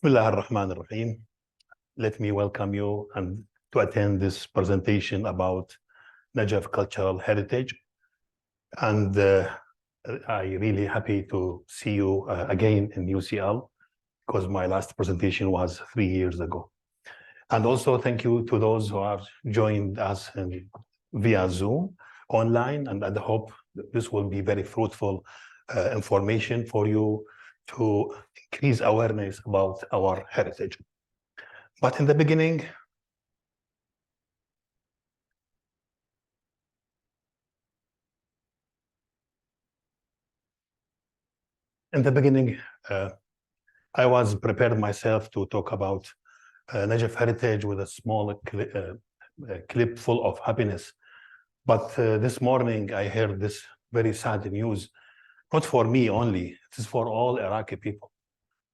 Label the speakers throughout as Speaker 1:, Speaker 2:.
Speaker 1: Bismillah ar-Rahman ar-Rahim. Let me welcome you and to attend this presentation about Najaf cultural heritage. And I'm really happy to see you again in UCL because my last presentation was 3 years ago. And also thank you to those who are joined us via Zoom online. And I hope this will be very fruitful information for you to increase awareness about our heritage. But in the beginning, I was prepared myself to talk about Najaf heritage with a small clip full of happiness. But this morning, I heard this very sad news, not for me only, it is for all Iraqi people.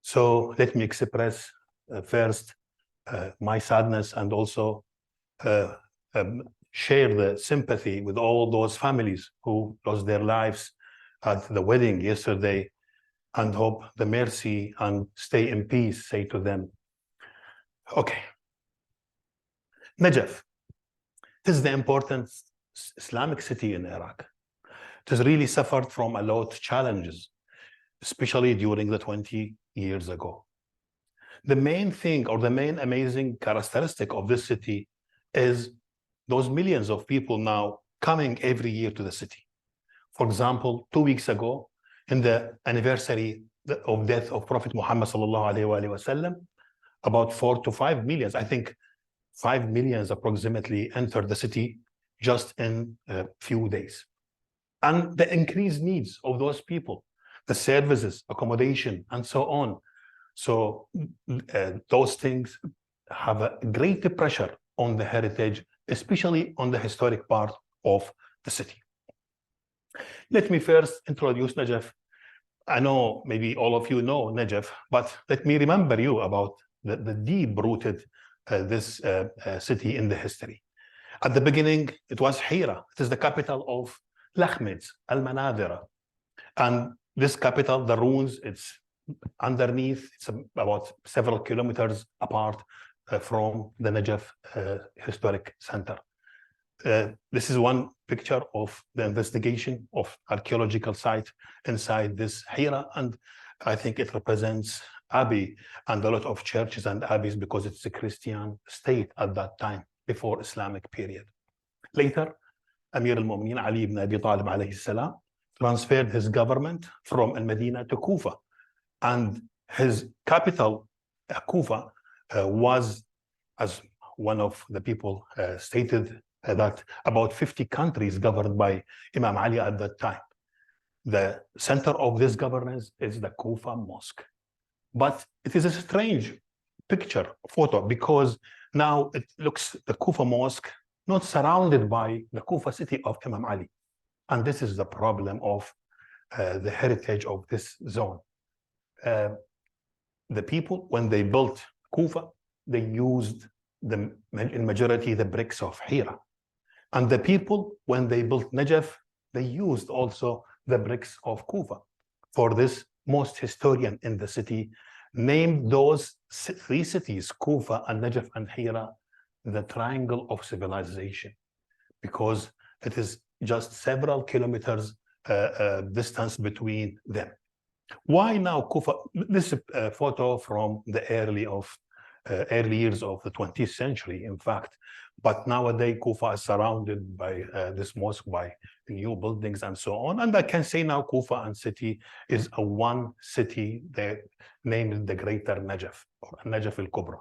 Speaker 1: So let me express first my sadness and also share the sympathy with all those families who lost their lives at the wedding yesterday, and hope the mercy and stay in peace say to them. Okay. Najaf. This is the important Islamic city in Iraq. It has really suffered from a lot of challenges, especially during the 20 years ago. The main thing or the main amazing characteristic of this city is those millions of people now coming every year to the city. For example, 2 weeks ago, in the anniversary of death of Prophet Muhammad sallallahu alaihi wasallam, about 4 to 5 million, I think 5 million approximately entered the city just in a few days. And the increased needs of those people, the services, accommodation, and so on. So those things have a great pressure on the heritage, especially on the historic part of the city. Let me first introduce Najaf. I know maybe all of you know Najaf, but let me remember you about the deep-rooted this city in the history. At the beginning, it was Hira. It is the capital of Lakhmids, Al-Manadira. And this capital, the ruins, it's underneath, it's about several kilometers apart from the Najaf historic center. This is one picture of the investigation of archaeological site inside this Hira, and I think it represents Abbey and a lot of churches and abbeys because it's a Christian state at that time, before Islamic period. Later, Amir al-Mu'minin Ali ibn Abi Talib alayhi salam transferred his government from Al-Medina to Kufa, and his capital, Kufa, was, as one of the people stated, that about 50 countries governed by Imam Ali at that time. The center of this governance is the Kufa Mosque. But it is a strange picture, photo, because now it looks the Kufa Mosque not surrounded by the Kufa city of Imam Ali. And this is the problem of the heritage of this zone. The people, when they built Kufa, they used in majority the bricks of Hira. And the people, when they built Najaf, they used also the bricks of Kufa. For this, most historian in the city named those 3 cities, Kufa and Najaf and Hira, the triangle of civilization, because it is just several kilometers distance between them. Why now Kufa? This is a photo from the early years of the 20th century, in fact. But nowadays, Kufa is surrounded by this mosque, by new buildings and so on. And I can say now Kufa and city is a one city named the Greater Najaf, or Najaf al-Kubra.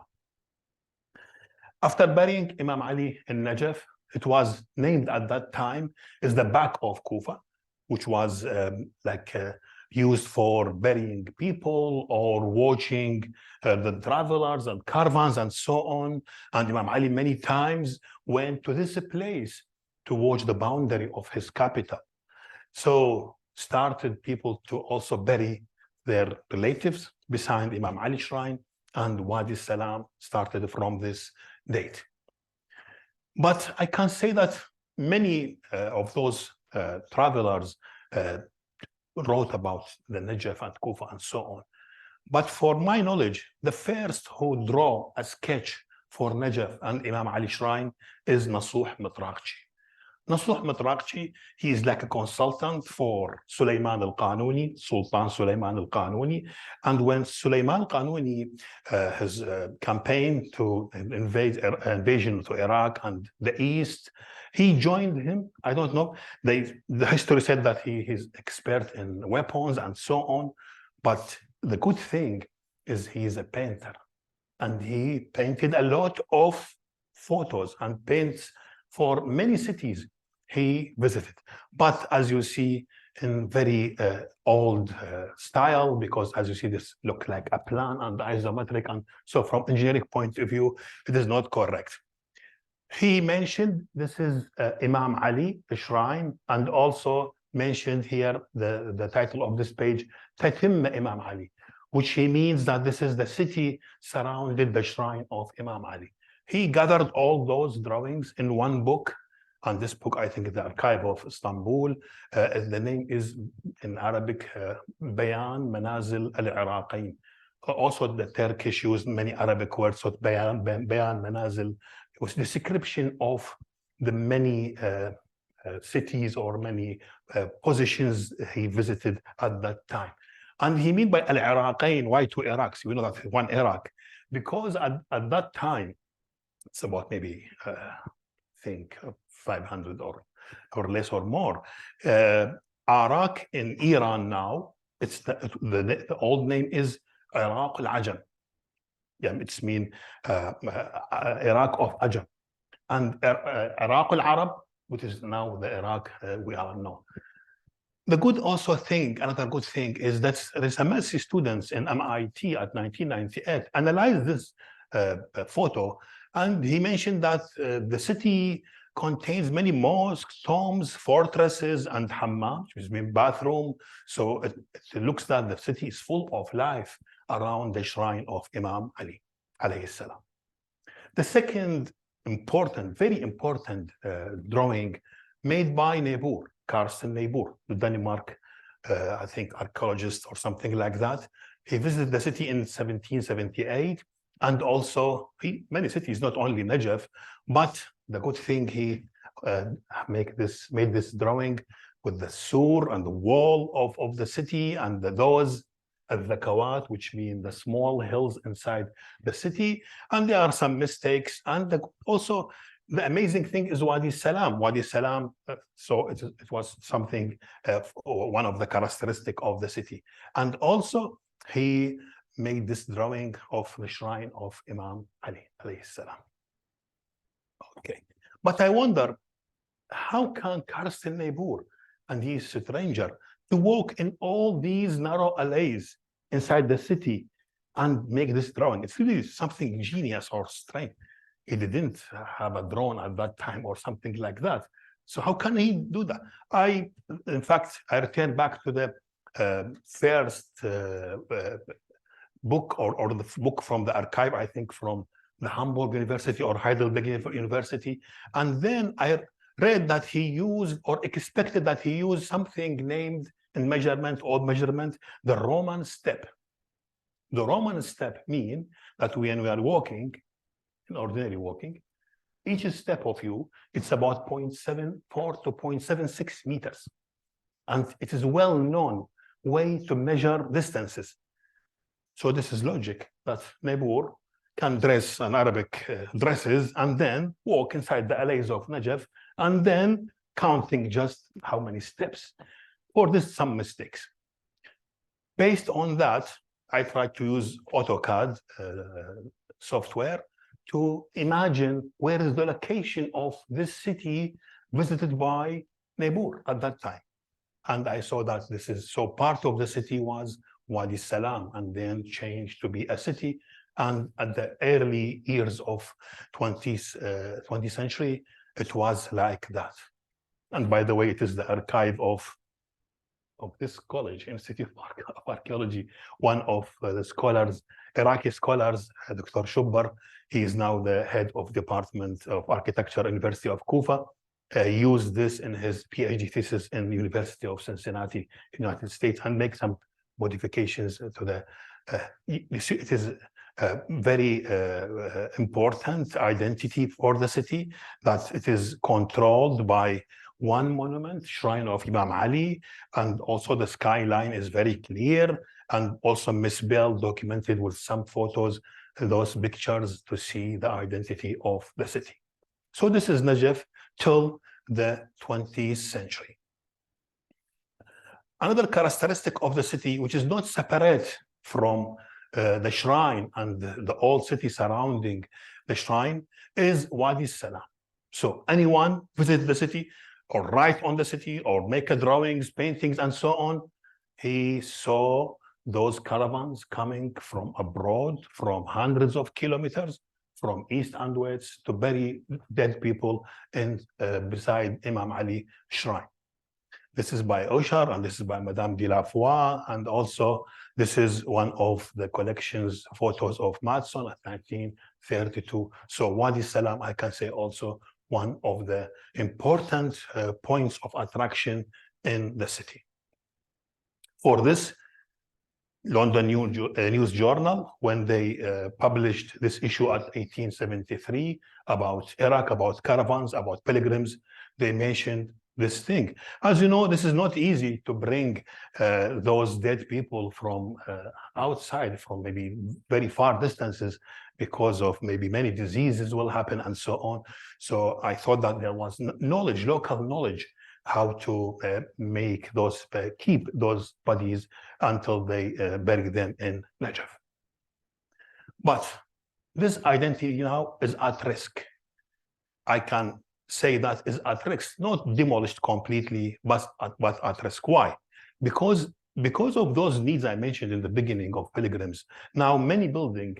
Speaker 1: After burying Imam Ali in Najaf, it was named at that time is the back of Kufa, which was used for burying people or watching the travelers and caravans and so on. And Imam Ali many times went to this place to watch the boundary of his capital. So started people to also bury their relatives beside Imam Ali shrine, and Wadi Salam started from this date. But I can say that many of those travelers wrote about the Najaf and Kufa and so on. But for my knowledge, the first who draw a sketch for Najaf and Imam Ali Shrine is Nasuh Mitraqchi. Nasuh Mitraqchi, he is like a consultant for Sulaiman al-Qanuni, Sultan Sulaiman al-Qanuni. And when Sulaiman al-Qanuni, his campaign to invasion to Iraq and the East, he joined him. I don't know. The history said that he is expert in weapons and so on. But the good thing is he is a painter. And he painted a lot of photos and paints for many cities he visited. But as you see, in very old style, because as you see, this look like a plan and isometric. And so from engineering point of view, it is not correct. He mentioned this is Imam Ali, the shrine, and also mentioned here the title of this page, Tatim Imam Ali, which he means that this is the city surrounded the shrine of Imam Ali. He gathered all those drawings in one book, and this book, I think, is the Archive of Istanbul. The name is in Arabic, Bayan Manazil al-Iraqin. Also, the Turkish used many Arabic words, so Bayan Manazil. It was the description of the many cities or many positions he visited at that time. And he mean by al-Iraqain, why two Iraqs? We know that one Iraq, because at that time, it's about maybe, I think, 500 or less or more. Iraq in Iran now, it's the old name is Iraq al-Ajam. Yeah, it's mean Iraq of Ajam. And Iraq al-Arab, which is now the Iraq we are now. The good also thing, another good thing is that there's a massive students in MIT at 1998 analyzed this photo, and he mentioned that the city contains many mosques, tombs, fortresses, and hammam, which means bathroom. So it looks that the city is full of life around the shrine of Imam Ali, alayhi salam. The second important, very important drawing made by Niebuhr, Carsten Niebuhr, the Denmark, I think, archaeologist or something like that. He visited the city in 1778, and also many cities, not only Najaf, but the good thing he made this drawing with the sur and the wall of the city and those al-Zakawat, which mean the small hills inside the city. And there are some mistakes. And also the amazing thing is Wadi Salam. Wadi Salam, so it was something, one of the characteristic of the city. And also he made this drawing of the shrine of Imam Ali, alayhi salam. Okay, but I wonder, how can Carsten Niebuhr, and he is a stranger, to walk in all these narrow alleys inside the city and make this drawing? It's really something genius or strange. He didn't have a drone at that time or something like that. So how can he do that? In fact, I returned back to the first book or the book from the archive, I think from the Hamburg University or Heidelberg University. And then I read that he used or expected that he used something named in measurement, odd measurement, the Roman step. The Roman step mean that when we are walking, in ordinary walking, each step of you, it's about 0.74 to 0.76 meters. And it is well known way to measure distances. So this is logic that Niebuhr can dress an Arabic dresses and then walk inside the alleys of Najaf and then counting just how many steps. Or this some mistakes. Based on that, I tried to use AutoCAD software to imagine where is the location of this city visited by Niebuhr at that time. And I saw that this is, so part of the city was Wadi Salam and then changed to be a city. And at the early years of 20th century, it was like that. And by the way, it is the archive of this college, Institute of Archaeology. One of the scholars, Iraqi scholars, Dr. Shubbar, he is now the head of Department of Architecture, University of Kufa, used this in his PhD thesis in the University of Cincinnati, United States, and make some modifications to the, you see, it is a very important identity for the city, that it is controlled by one monument, Shrine of Imam Ali, and also the skyline is very clear, and also misbuilt, documented with some photos, those pictures to see the identity of the city. So this is Najaf till the 20th century. Another characteristic of the city, which is not separate from the shrine and the old city surrounding the shrine, is Wadi Salam. So anyone visit the city or write on the city or make drawings, paintings, and so on, he saw those caravans coming from abroad, from hundreds of kilometers, from east and west, to bury dead people in beside Imam Ali shrine. This is by Oshar, and this is by Madame de la Foix, and also this is one of the collections, photos of Matson at 1932. So Wadi Salam, I can say also one of the important points of attraction in the city. For this, London News Journal, when they published this issue at 1873 about Iraq, about caravans, about pilgrims, they mentioned this thing. As you know, this is not easy to bring those dead people from outside, from maybe very far distances, because of maybe many diseases will happen and so on. So I thought that there was knowledge, local knowledge, how to make those, keep those bodies until they bury them in Najaf. But this identity now is at risk. I can say that is at risk, not demolished completely, but at risk. Why? Because of those needs I mentioned in the beginning of pilgrims. Now many buildings,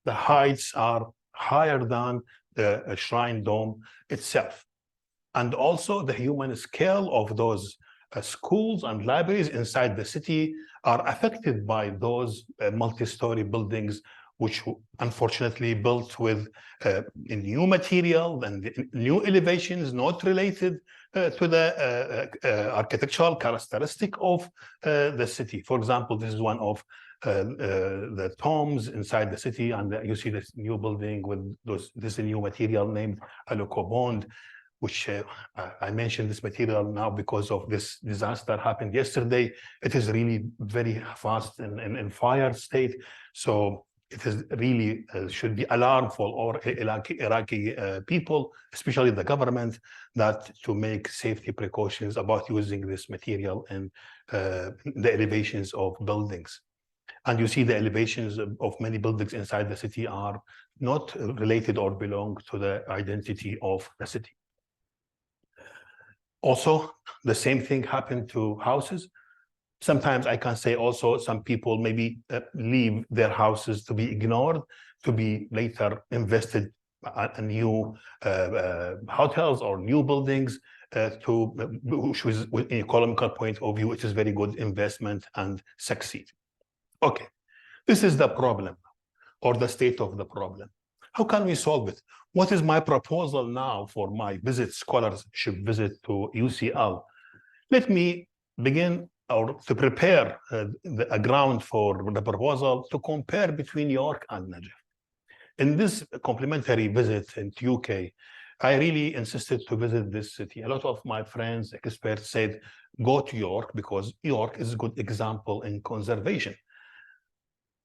Speaker 1: the heights are higher than the shrine dome itself. And also the human scale of those schools and libraries inside the city are affected by those multi-story buildings, which unfortunately built with new material and new elevations not related to the architectural characteristic of the city. For example, this is one of the tombs inside the city, and you see this new building with this new material named Alocobond, which I mentioned this material now because of this disaster happened yesterday. It is really very fast in fire state. So it is really should be alarm for all Iraqi people, especially the government, that to make safety precautions about using this material in the elevations of buildings. And you see the elevations of many buildings inside the city are not related or belong to the identity of the city. Also, the same thing happened to houses. Sometimes I can say also some people maybe leave their houses to be ignored, to be later invested in new hotels or new buildings, which was in an economical point of view, it is very good investment and succeed. Okay, this is the problem or the state of the problem. How can we solve it? What is my proposal now for my scholarship visit to UCL? Let me begin or to prepare a ground for the proposal to compare between York and Najaf. In this complimentary visit into UK, I really insisted to visit this city. A lot of my friends, experts said, go to York because York is a good example in conservation.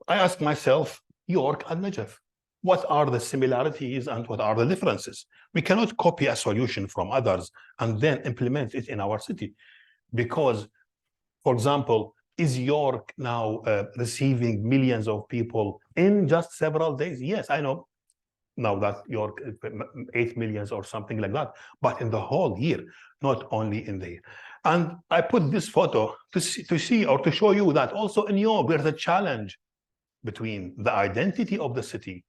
Speaker 1: I asked myself, York and Najaf, what are the similarities and what are the differences? We cannot copy a solution from others and then implement it in our city. Because, for example, is York now receiving millions of people in just several days? Yes, I know now that York 8 million or something like that, but in the whole year, not only in the year. And I put this photo to see or to show you that also in York, there's a challenge between the identity of the city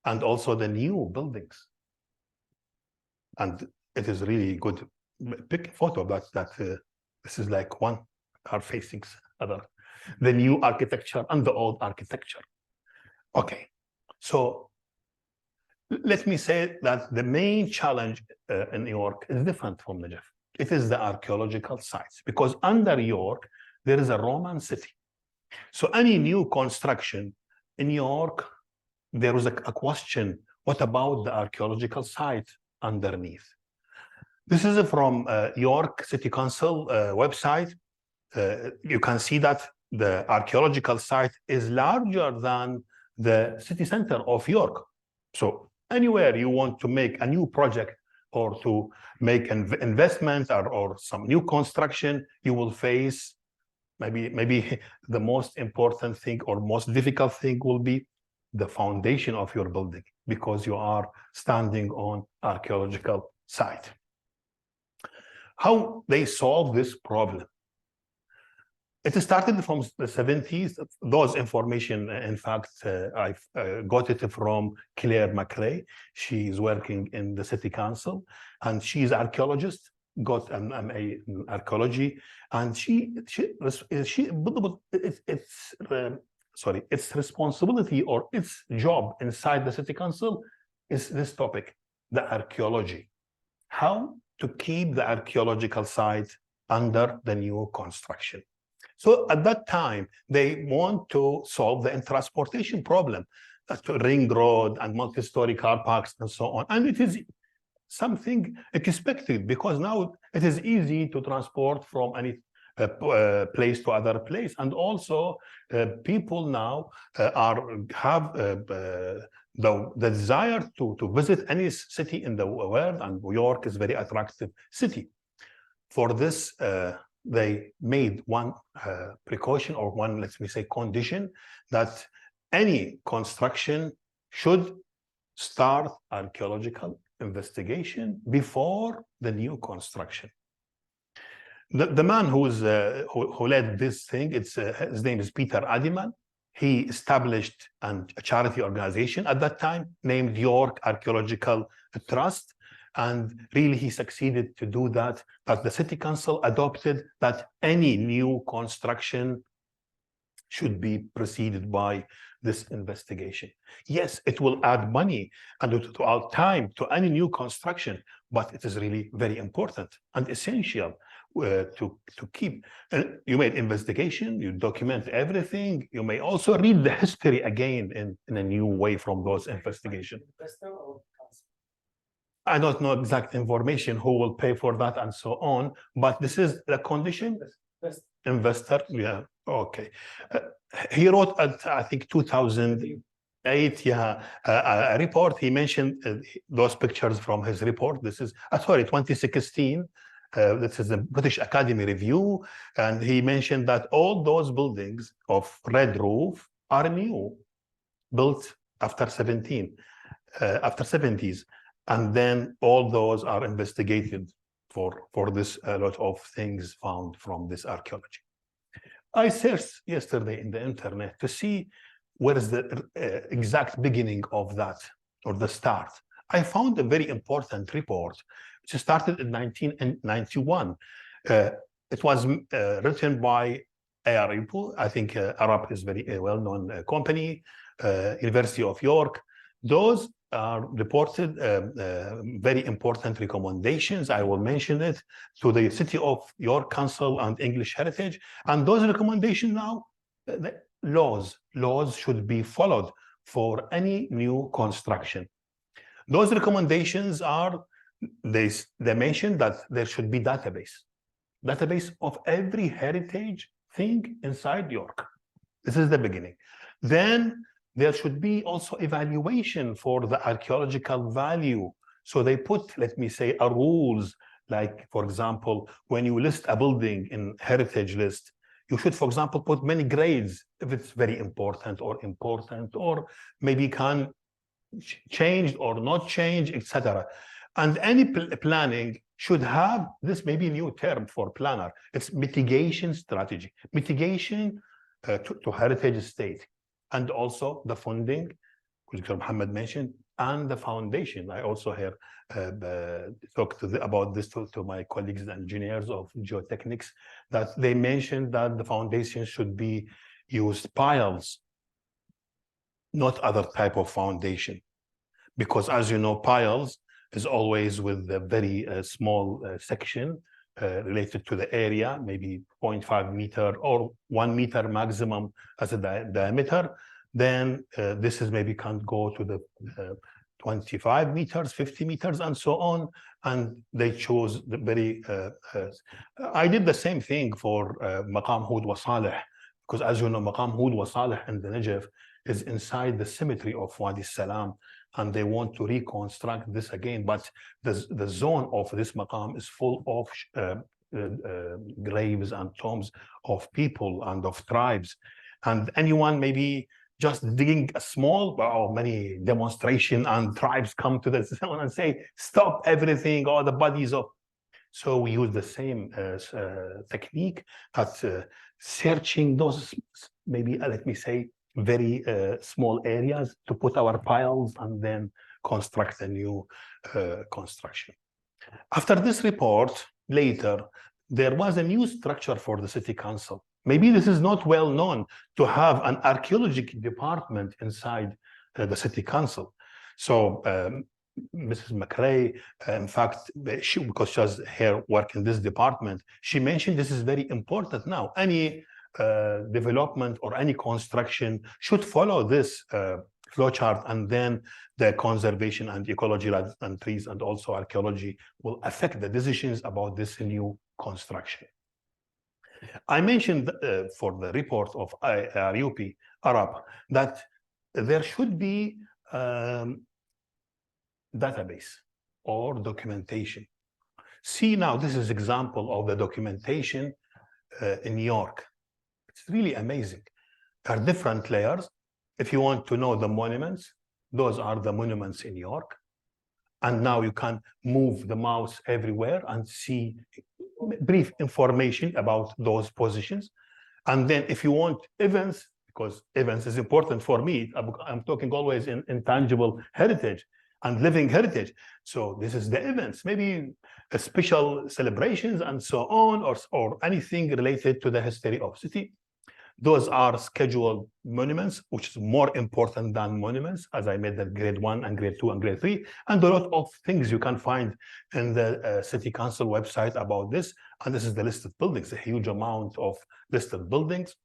Speaker 1: and also the new buildings. And it is really good big photo that this is like one are facing other, the new architecture and the old architecture. Okay, so let me say that the main challenge in York is different from Najaf. It is the archaeological sites, because under York there is a Roman city. So any new construction in New York, there was a question, what about the archaeological site underneath? This is from York City Council website. You can see that the archaeological site is larger than the city center of York. So anywhere you want to make a new project or to make an investment or some new construction, you will face maybe the most important thing or most difficult thing will be the foundation of your building, because you are standing on archaeological site. How they solve this problem? It started from the 70s. Those information, in fact, I got it from Claire McRae. She is working in the city council, and she's an archaeologist, got an MA in archaeology, and its responsibility or its job inside the city council is this topic, the archaeology. How to keep the archaeological site under the new construction. So at that time, they want to solve the transportation problem, ring road and multi-story car parks and so on. And it is something expected, because now it is easy to transport from any place to other place. And also people now have the desire to visit any city in the world, and New York is a very attractive city. For this, they made one precaution, or one, let me say, condition, that any construction should start archaeological investigation before the new construction. The man who led this thing, his name is Peter Adiman. He established a charity organization at that time named York Archaeological Trust. And really, he succeeded to do that. But the city council adopted that any new construction should be preceded by this investigation. Yes, it will add money and to our time to any new construction, but it is really very important and essential to keep. You made investigation, you document everything. You may also read the history again in a new way from those investigations. I don't know exact information who will pay for that and so on, but this is the condition. Investor, yeah, okay. He wrote at, I think, 2008, yeah, a report. He mentioned those pictures from his report. This is, sorry, 2016. This is the British Academy review, and he mentioned that all those buildings of red roof are new, built after 70s. And then all those are investigated for this, a lot of things found from this archaeology. I searched yesterday in the internet to see where is the exact beginning of that, or the start. I found a very important report, which started in 1991. It was written by ARIPO. I think Arab is very well-known company, University of York. Those are reported very important recommendations. I will mention it to the City of York Council and English Heritage. And those recommendations now, the laws should be followed for any new construction. Those recommendations are, they mention that there should be database of every heritage thing inside York. This is the beginning. Then there should be also evaluation for the archaeological value. So they put, let me say, a rules, like, for example, when you list a building in heritage list, you should, for example, put many grades if it's very important, or maybe can change or not change, etc. And any planning should have this, maybe new term for planner. It's mitigation strategy, mitigation to heritage estate. And also the funding, which Dr. Mohammed mentioned, and the foundation. I also have talked about this to my colleagues, the engineers of geotechnics, that they mentioned that the foundation should be used piles, not other type of foundation. Because as you know, piles is always with a very small section, related to the area, maybe 0.5 meter or 1 meter maximum as a diameter, then this is maybe can go to the 25 meters, 50 meters, and so on. And they chose the very, I did the same thing for Maqam Hud wa Saleh, because as you know, Maqam Hud wa Saleh in the Najaf is inside the cemetery of Wadi Salam, and they want to reconstruct this again. But the zone of this Maqam is full of graves and tombs of people and of tribes. And anyone maybe just digging a small or many demonstration and tribes come to the zone and say, stop everything, all the bodies of. So we use the same technique at searching those, maybe let me say, very small areas to put our piles and then construct a new construction. After this report, later, there was a new structure for the city council. Maybe this is not well known to have an archaeological department inside the city council. So Mrs. McRae, in fact, because she has her work in this department, she mentioned this is very important now. Any development or any construction should follow this flowchart, and then the conservation and ecology and trees and also archaeology will affect the decisions about this new construction. I mentioned for the report of RUP, Arab, that there should be database or documentation. See now, this is example of the documentation in New York. It's really amazing. There are different layers. If you want to know the monuments, those are the monuments in New York. And now you can move the mouse everywhere and see brief information about those positions. And then if you want events, because events is important for me, I'm talking always in intangible heritage and living heritage. So this is the events, maybe special celebrations and so on, or anything related to the history of city. Those are scheduled monuments, which is more important than monuments, as I made the grade 1 and grade 2 and grade 3, and a lot of things you can find in the City Council website about this. And this is the listed buildings, a huge amount of listed buildings.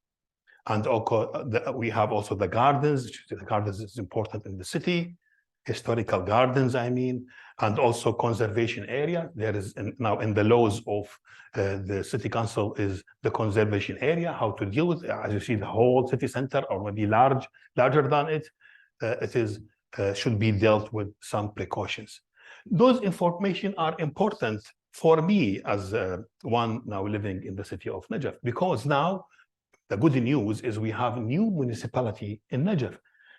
Speaker 1: And also, we have also the gardens. The gardens is important in the city, historical gardens, I mean, and also conservation area. There is now in the laws of the city council is the conservation area, how to deal with it. As you see, the whole city center or maybe larger than it, it is should be dealt with some precautions. Those information are important for me as one now living in the city of Najaf, because now the good news is we have a new municipality in Najaf.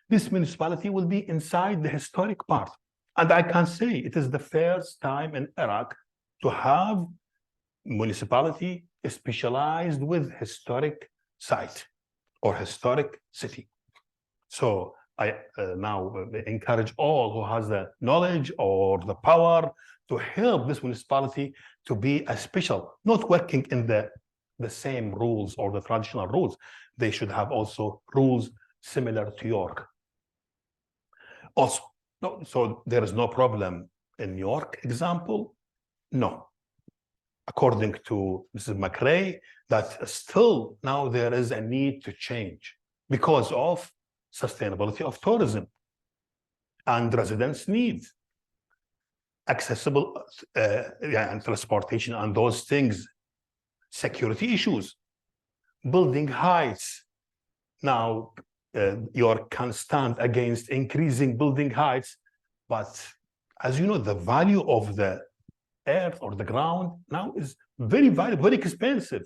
Speaker 1: This municipality will be inside the historic part. And I can say it is the first time in Iraq to have municipality specialized with historic site or historic city. So I now encourage all who has the knowledge or the power to help this municipality to be a special, not working in the same rules or the traditional rules. They should have also rules similar to York. Also, no, so there is no problem in New York example? No. According to Mrs. McRae, that still now there is a need to change because of sustainability of tourism and residents' needs, accessible and transportation and those things, security issues, building heights. Now, York can stand against increasing building heights, but as you know, the value of the earth or the ground now is very valuable, very expensive.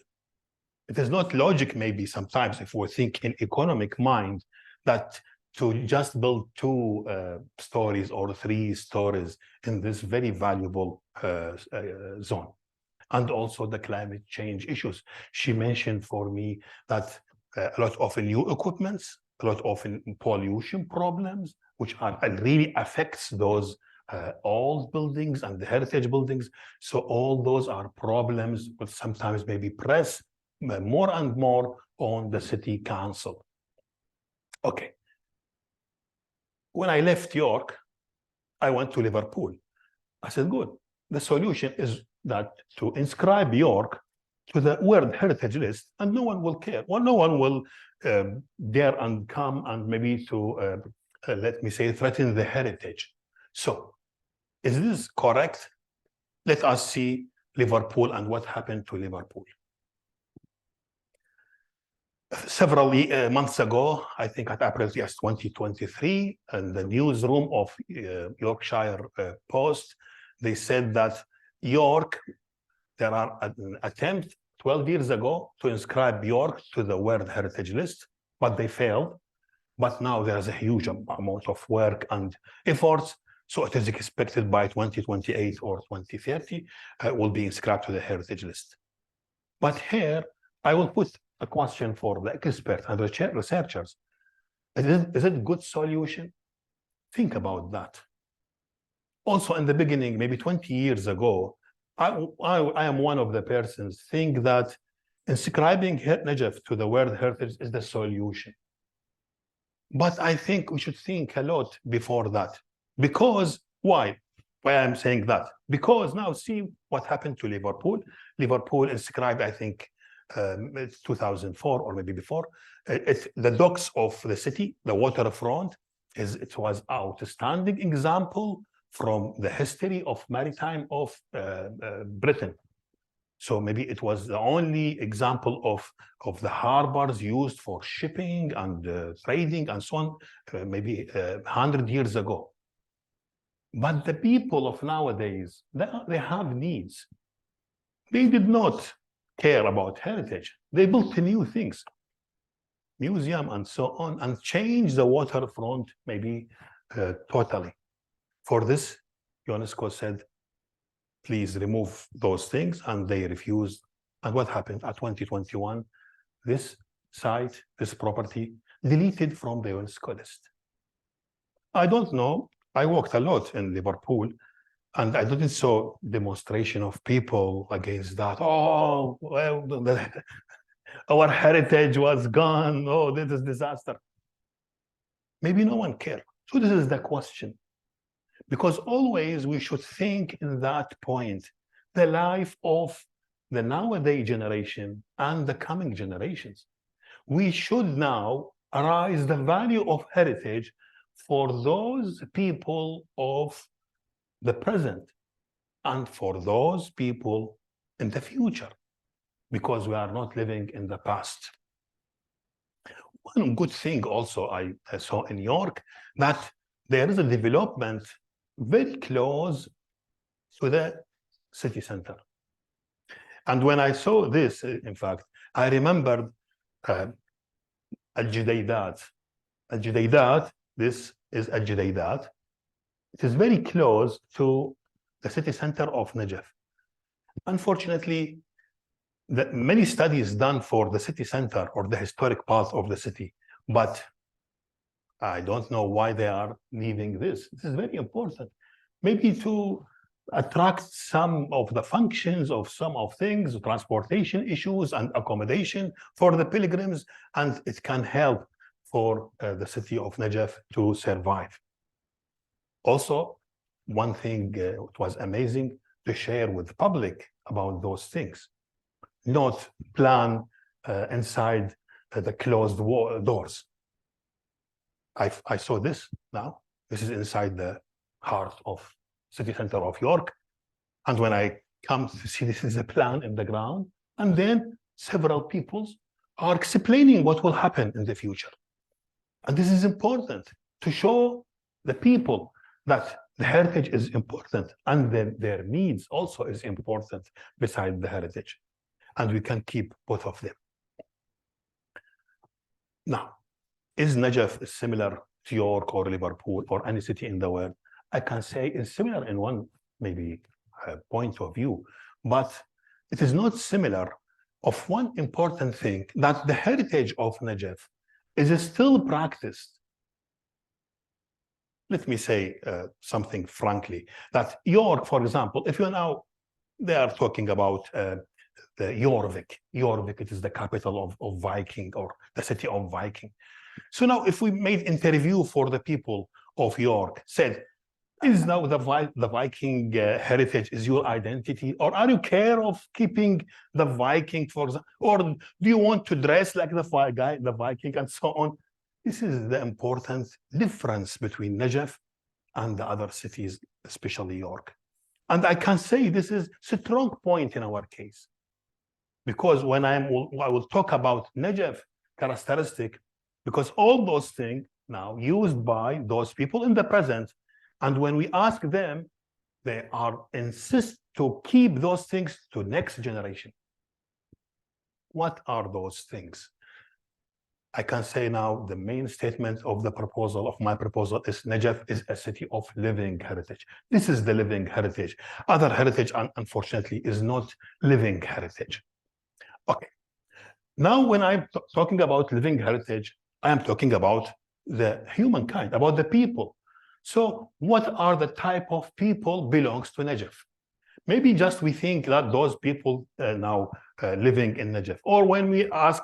Speaker 1: It is not logic, maybe sometimes, if we think in economic mind, that to just build 2 stories or 3 stories in this very valuable zone. And also the climate change issues. She mentioned for me that a lot of new equipments, a lot of pollution problems, which really affects those old buildings and the heritage buildings. So all those are problems, but sometimes maybe press more and more on the city council. Okay. When I left York, I went to Liverpool. I said, good. the solution is that to inscribe York to the World Heritage List, and no one will care. Well, no one will dare and come and maybe to, let me say, threaten the heritage. So, is this correct? Let us see Liverpool and what happened to Liverpool. Several months ago, I think at April 2023, in the newsroom of Yorkshire Post, they said that York, there are an attempt 12 years ago to inscribe York to the World Heritage List, but they failed. But now there's a huge amount of work and efforts. So it is expected by 2028 or 2030 will be inscribed to the Heritage List. But here, I will put a question for the experts and researchers. Is it a good solution? Think about that. Also, in the beginning, maybe 20 years ago, I am one of the persons think that inscribing Najaf to the World Heritage is the solution. But I think we should think a lot before that. Because, why? Why I'm saying that? Because now see what happened to Liverpool. Liverpool inscribed, I think, it's 2004 or maybe before. The docks of the city, the waterfront, it was outstanding example from the history of maritime of Britain. So maybe it was the only example of the harbors used for shipping and trading and so on, maybe 100 years ago. But the people of nowadays, they have needs. They did not care about heritage. They built new things, museum and so on, and changed the waterfront maybe totally. For this, UNESCO said, please remove those things, and they refused. And what happened at 2021? This site, this property, deleted from the UNESCO list. I don't know. I walked a lot in Liverpool, and I didn't saw demonstration of people against that. Oh, well, our heritage was gone. Oh, this is disaster. Maybe no one cared. So this is the question. Because always we should think in that point, the life of the nowadays generation and the coming generations. We should now arise the value of heritage for those people of the present and for those people in the future, because we are not living in the past. One good thing also I saw in York, that there is a development very close to the city center. And when I saw this, in fact, I remembered Al-Judaydat. Al-Judaydat, this is Al-Judaydat. It is very close to the city center of Najaf. Unfortunately, many studies done for the city center or the historic part of the city, but I don't know why they are leaving this. This is very important. Maybe to attract some of the functions of some of things, transportation issues and accommodation for the pilgrims, and it can help for the city of Najaf to survive. Also, one thing it was amazing to share with the public about those things, not plan inside the closed doors. I saw this now. This is inside the heart of city center of York. And when I come to see, this is a plan in the ground. And then several people are explaining what will happen in the future. And this is important to show the people that the heritage is important and their needs also is important beside the heritage. And we can keep both of them. Now, is Najaf similar to York or Liverpool or any city in the world? I can say it's similar in one maybe point of view, but it is not similar of one important thing, that the heritage of Najaf is still practiced. Let me say something frankly, that York, for example, if you now, they are talking about the Jorvik. Jorvik, it is the capital of Viking, or the city of Viking. So now if we made interview for the people of York, said, Is now the Viking heritage is your identity, or are you care of keeping the Viking for example, or do you want to dress like the Viking and so on? This is the important difference between Najaf and the other cities, especially York. And I can say this is a strong point in our case, because when I will talk about Najaf characteristic, because all those things now used by those people in the present, and when we ask them, they are insist to keep those things to next generation. What are those things? I can say now the main statement of the proposal, of my proposal, is Najaf is a city of living heritage. This is the living heritage. Other heritage, unfortunately, is not living heritage. Okay. Now, when I'm talking about living heritage, I am talking about the humankind, about the people. So what are the type of people belongs to Najaf? Maybe just we think that those people now living in Najaf, or when we ask,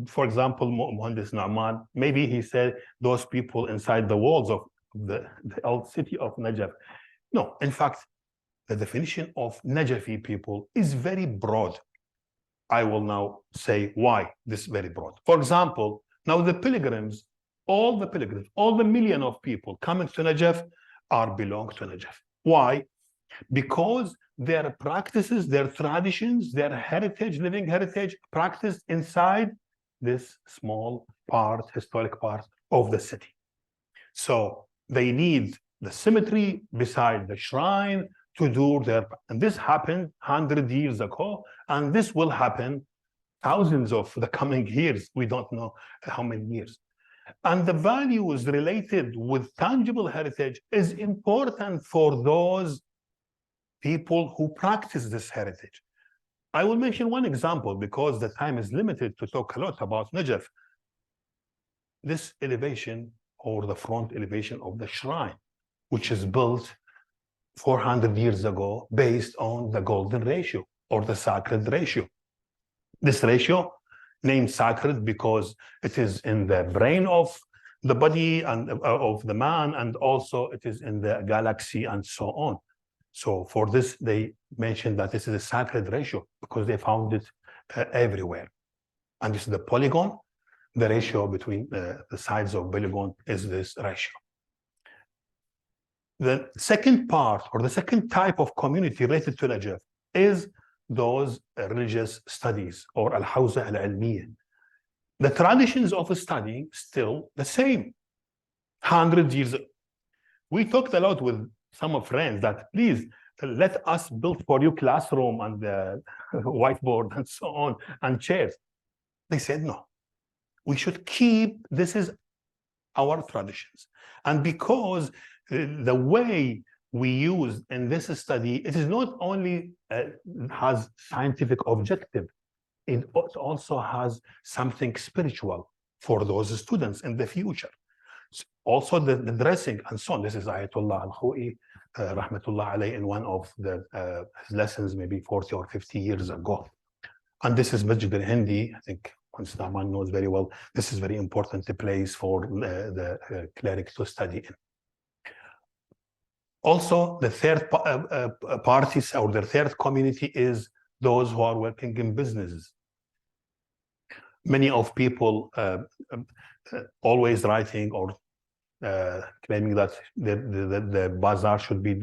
Speaker 1: for example, Mohandes Naaman, maybe he said those people inside the walls of the old city of Najaf. No, in fact, the definition of Najafi people is very broad. I will now say why this is very broad. For example, now the pilgrims, all the million of people coming to Najaf belong to Najaf. Why? Because their practices, their traditions, their heritage, living heritage, practiced inside this small part, historic part of the city. So they need the cemetery beside the shrine to do their, and this happened 100 years ago, and this will happen thousands of the coming years. We don't know how many years. And the values related with tangible heritage is important for those people who practice this heritage. I will mention one example because the time is limited to talk a lot about Najaf. This elevation, or the front elevation of the shrine, which is built 400 years ago based on the golden ratio or the sacred ratio. This ratio, named sacred because it is in the brain of the body and of the man, and also it is in the galaxy and so on. So for this, they mentioned that this is a sacred ratio because they found it everywhere. And this is the polygon. The ratio between the sides of polygon is this ratio. The second part, or the second type of community related to Najaf, is those religious studies, or al-hawza al-ilmiyyah. The traditions of studying still the same. 100 years. We talked a lot with some friends that please let us build for you classroom and whiteboard and so on and chairs. They said no. We should keep, this is our traditions. And because the way we use in this study, it is not only has scientific objective, it also has something spiritual for those students in the future. Also the dressing and so on. This is Ayatollah Al-Khou'i, rahmatullah alayhi, in one of the his lessons maybe 40 or 50 years ago. And this is Masjid al-Hindi, I think Constantine knows very well. This is very important place for the clerics to study in. Also, the third parties, or the third community, is those who are working in businesses. Many of people always writing or claiming that the bazaar should be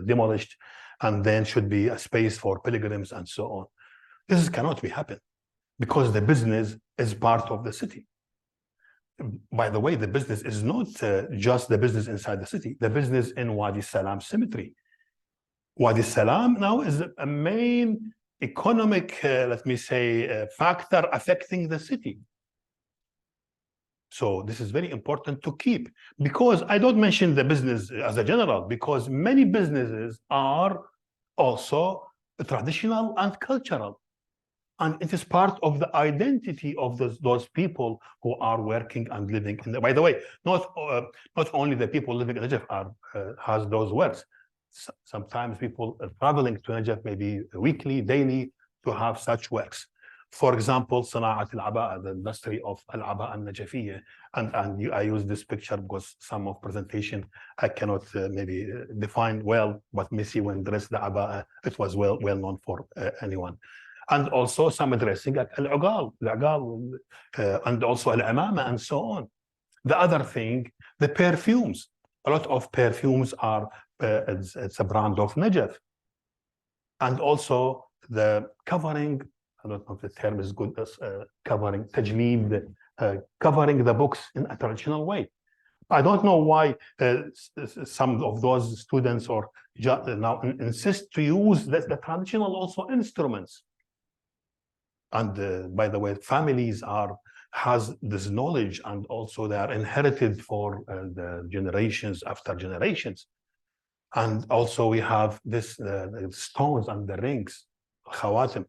Speaker 1: demolished and then should be a space for pilgrims and so on. This cannot be happen because the business is part of the city. By the way, the business is not just the business inside the city, the business in Wadi Salam cemetery. Wadi Salam now is a main economic, let me say, factor affecting the city. So this is very important to keep, because I don't mention the business as a general, because many businesses are also traditional and cultural. And it is part of the identity of those people who are working and living in by the way, not only the people living in Najaf has those works. Sometimes people are traveling to Najaf maybe weekly, daily, to have such works. For example, صناعة العباءة, the industry of العباءة النجفية. And I use this picture because some of presentation I cannot maybe define well, but Messi when dressed the عباءة, it was well known for anyone. And also some dressing like العقال, and also العمامة and so on. The other thing, the perfumes. A lot of perfumes are, it's a brand of Najaf. And also the covering, I don't know if the term is good, covering, tajleed, covering the books in a traditional way. I don't know why some of those students or now insist to use the traditional also instruments. And by the way, families has this knowledge, and also they are inherited for the generations after generations. And also we have this stones and the rings, khawatim.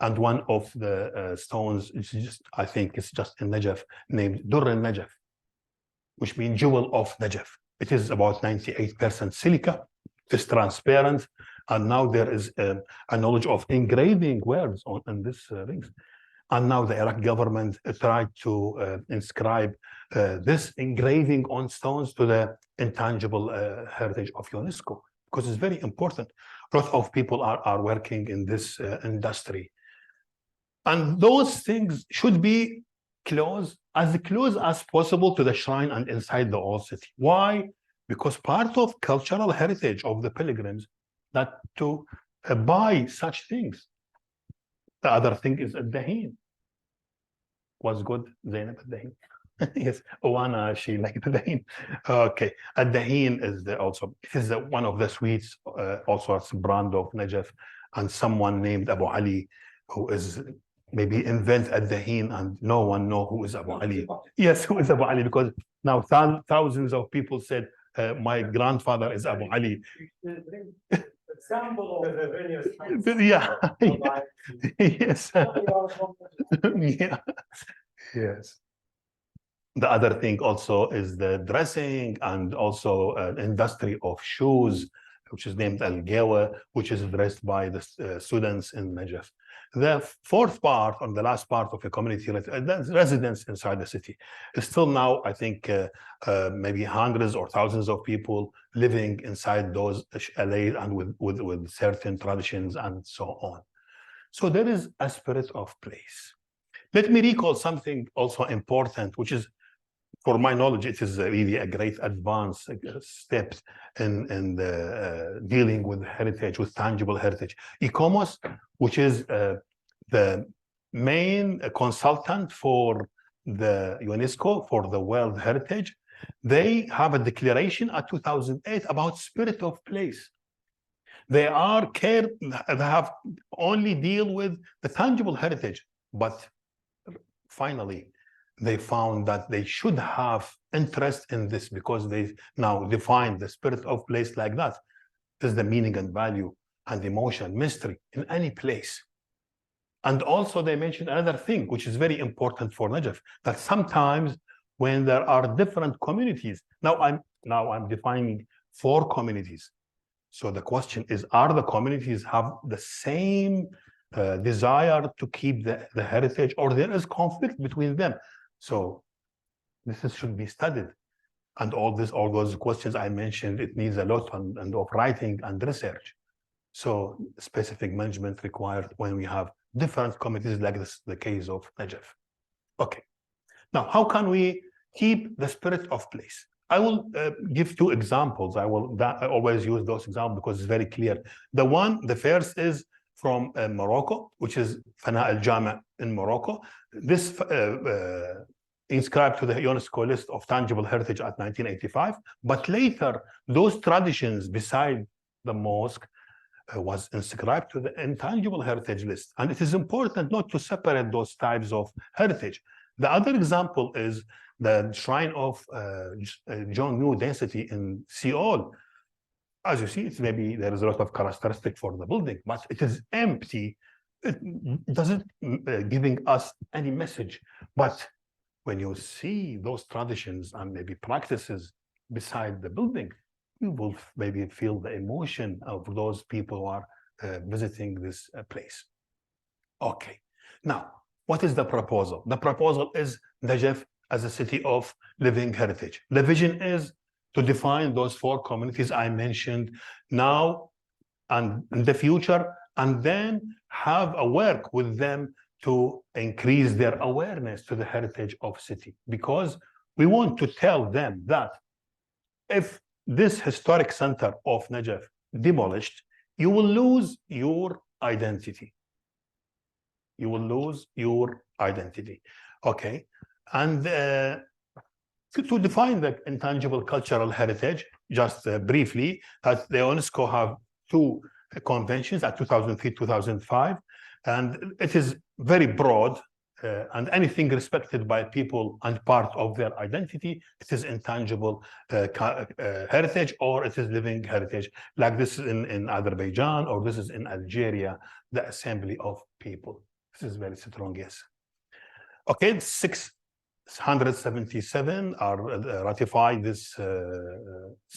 Speaker 1: And one of the stones is just, I think it's just in Najaf, named Durr al-Najaf, which means jewel of Najaf. It is about 98% silica, it's transparent, and now there is a knowledge of engraving words on this rings. And now the Iraq government tried to inscribe this engraving on stones to the intangible heritage of UNESCO, because it's very important. A lot of people are working in this industry. And those things should be close as possible to the shrine and inside the old city. Why? Because part of cultural heritage of the pilgrims that to buy such things. The other thing is Ad-Dahin. Was good, Zainab Ad-Dahin? Yes, Owana, she liked Ad-Dahin. Okay, Ad-Dahin is also, it is one of the sweets, also it's a brand of Najaf, and someone named Abu Ali, who is maybe invent Ad-Dahin, and no one know who is Abu Ali. Yes, who is Abu Ali, because now thousands of people said, my grandfather is Abu Ali. Example of yeah. Yes. Yeah. Yes. The other thing also is the dressing, and also an industry of shoes, which is named Al-Gawa, which is dressed by the students in Najaf. The fourth part, or the last part of the community residents inside the city, is still now, I think, maybe hundreds or thousands of people living inside those chalets and with certain traditions and so on. So there is a spirit of place. Let me recall something also important, which is, for my knowledge, it is really a great advance step in the, dealing with heritage, with tangible heritage. ICOMOS, which is the main consultant for the UNESCO, for the World Heritage, they have a declaration at 2008 about spirit of place. They have only deal with the tangible heritage, but finally, they found that they should have interest in this, because they now define the spirit of place like that. This is the meaning and value and emotion, mystery in any place. And also they mentioned another thing, which is very important for Najaf, that sometimes when there are different communities, now I'm defining 4 communities. So the question is, are the communities have the same desire to keep the heritage, or there is conflict between them? So this should be studied. And all those questions I mentioned, it needs a lot of writing and research. So specific management required when we have different committees like this, the case of Najaf. Okay. Now, how can we keep the spirit of place? I will give 2 examples. I always use those examples because it's very clear. The first is from Morocco, which is Fana al-Jama in Morocco. This inscribed to the UNESCO list of tangible heritage at 1985. But later, those traditions beside the mosque was inscribed to the intangible heritage list. And it is important not to separate those types of heritage. The other example is the shrine of Jongnu density in Seoul. As you see, it's maybe there is a lot of characteristic for the building, but it is empty. It doesn't giving us any message. But when you see those traditions and maybe practices beside the building, you will maybe feel the emotion of those people who are visiting this place. Okay. Now, what is the proposal? The proposal is Najaf as a city of living heritage. The vision is to define those 4 communities I mentioned now and in the future, and then have a work with them to increase their awareness to the heritage of city. Because we want to tell them that if this historic center of Najaf demolished, you will lose your identity. You will lose your identity. Okay. And to define the intangible cultural heritage, just briefly, that the UNESCO have 2 conventions at 2003, 2005, and it is very broad, and anything respected by people and part of their identity, it is intangible heritage, or it is living heritage, like this is in Azerbaijan, or this is in Algeria, the assembly of people. This is very strong, yes. Okay, 677 are ratified this,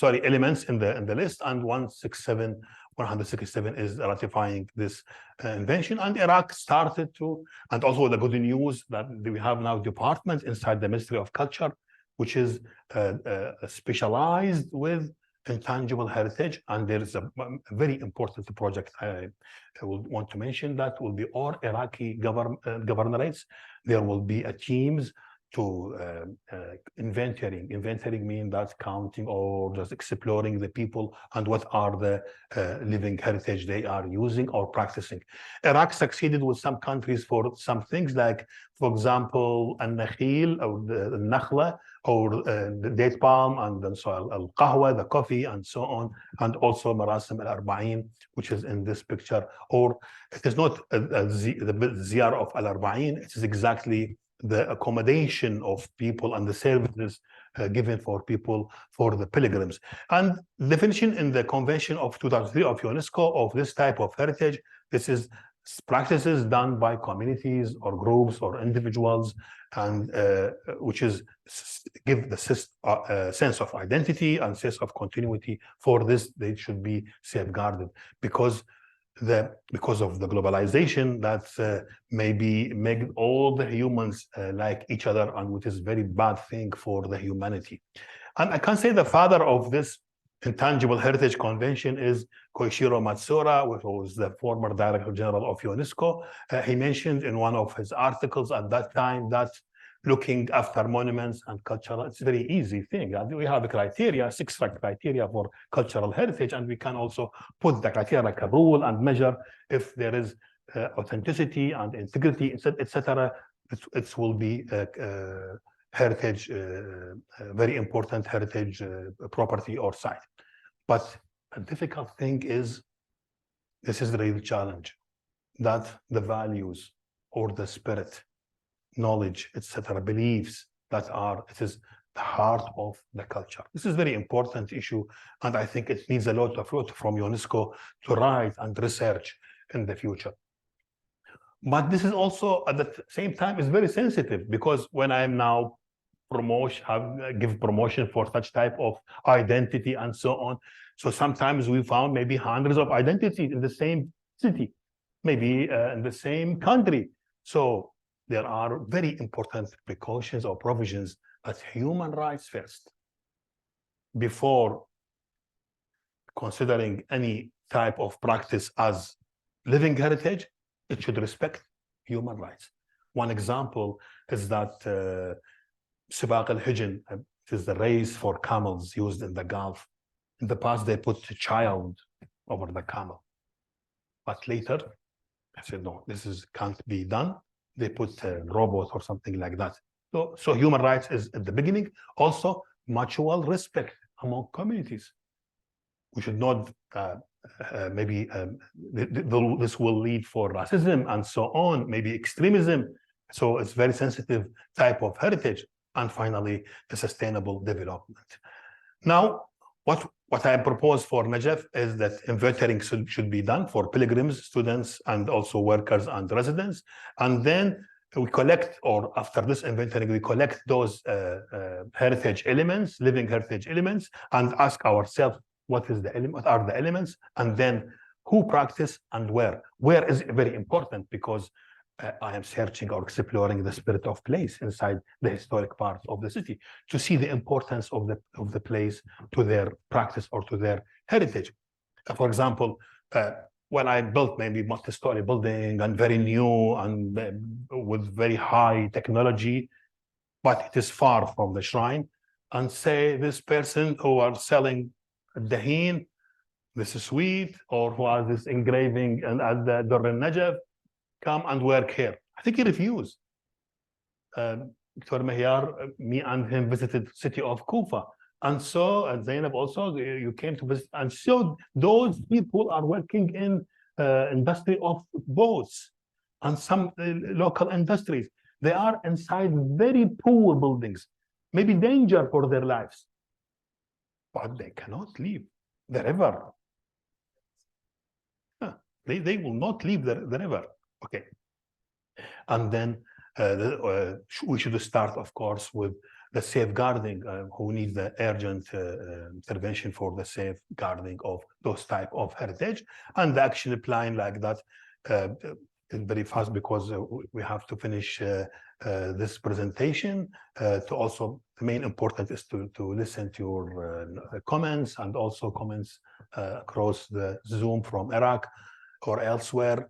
Speaker 1: elements in the list, and 167 is ratifying this invention. And Iraq started to, and also the good news that we have now department inside the Ministry of Culture, which is specialized with intangible heritage. And there is a very important project I will want to mention, that will be all Iraqi governorates. There will be a teams to inventorying. Inventorying means that counting or just exploring the people and what are the living heritage they are using or practicing. Iraq succeeded with some countries for some things, like, for example, al-nakhil or the nakhla, or the date palm, and then so al-qahwa, the coffee, and so on, and also marasim al-arba'in, which is in this picture. Or it is not the ziyar of al-arba'in, it is exactly the accommodation of people and the services given for people, for the pilgrims. And definition in the Convention of 2003 of UNESCO of this type of heritage, this is practices done by communities or groups or individuals, and which is give the sense of identity and sense of continuity. For this, they should be safeguarded, because of the globalization that maybe make all the humans like each other, and which is very bad thing for the humanity. And I can say the father of this Intangible Heritage Convention is Koichiro Matsuura, who was the former Director General of UNESCO. He mentioned in one of his articles at that time that looking after monuments and cultural, it's a very easy thing. And we have a criteria, 6 criteria for cultural heritage, and we can also put the criteria like a rule and measure if there is authenticity and integrity, etc. It will be heritage, very important heritage property or site. But a difficult thing is, this is the real challenge, that the values or the spirit, knowledge, etc., beliefs that are, it is the heart of the culture. This is a very important issue, and I think it needs a lot of effort from UNESCO to write and research in the future. But this is also, at the same time, is very sensitive, because when I'm now give promotion for such type of identity and so on, so sometimes we found maybe hundreds of identities in the same city, maybe in the same country. So there are very important precautions or provisions as human rights first, before considering any type of practice as living heritage. It should respect human rights. One example is that Sibaq al-Hijn, is the race for camels used in the Gulf. In the past, they put a child over the camel, but later I said, no, can't be done. They put a robot or something like that. So human rights is at the beginning. Also, mutual respect among communities. We should not this will lead for racism and so on, maybe extremism. So it's very sensitive type of heritage. And finally, the sustainable development. Now, what I propose for Najaf is that inventorying should be done for pilgrims, students, and also workers and residents. And then we collect, or after this inventorying, we collect those heritage elements, living heritage elements, and ask ourselves, what are the elements, and then who practice and where. Where is very important, because I am searching or exploring the spirit of place inside the historic parts of the city to see the importance of the place to their practice or to their heritage. For example, when I built maybe multi-story building and very new and with very high technology, but it is far from the shrine, and say this person who are selling dahin, this is sweet, or who has this engraving and at the Nahrein Najaf, come and work here. I think he refused. Dr. Mahyar, me and him visited city of Kufa. And so, and Zainab also, you came to visit. And so those people are working in industry of boats and some local industries. They are inside very poor buildings, maybe danger for their lives. But they cannot leave the river. They will not leave the river. Okay. And then we should start, of course, with the safeguarding, who need the urgent intervention for the safeguarding of those type of heritage, and the action plan like that very fast, because we have to finish this presentation. To also, the main important is to listen to your comments, and also comments across the Zoom from Iraq or elsewhere.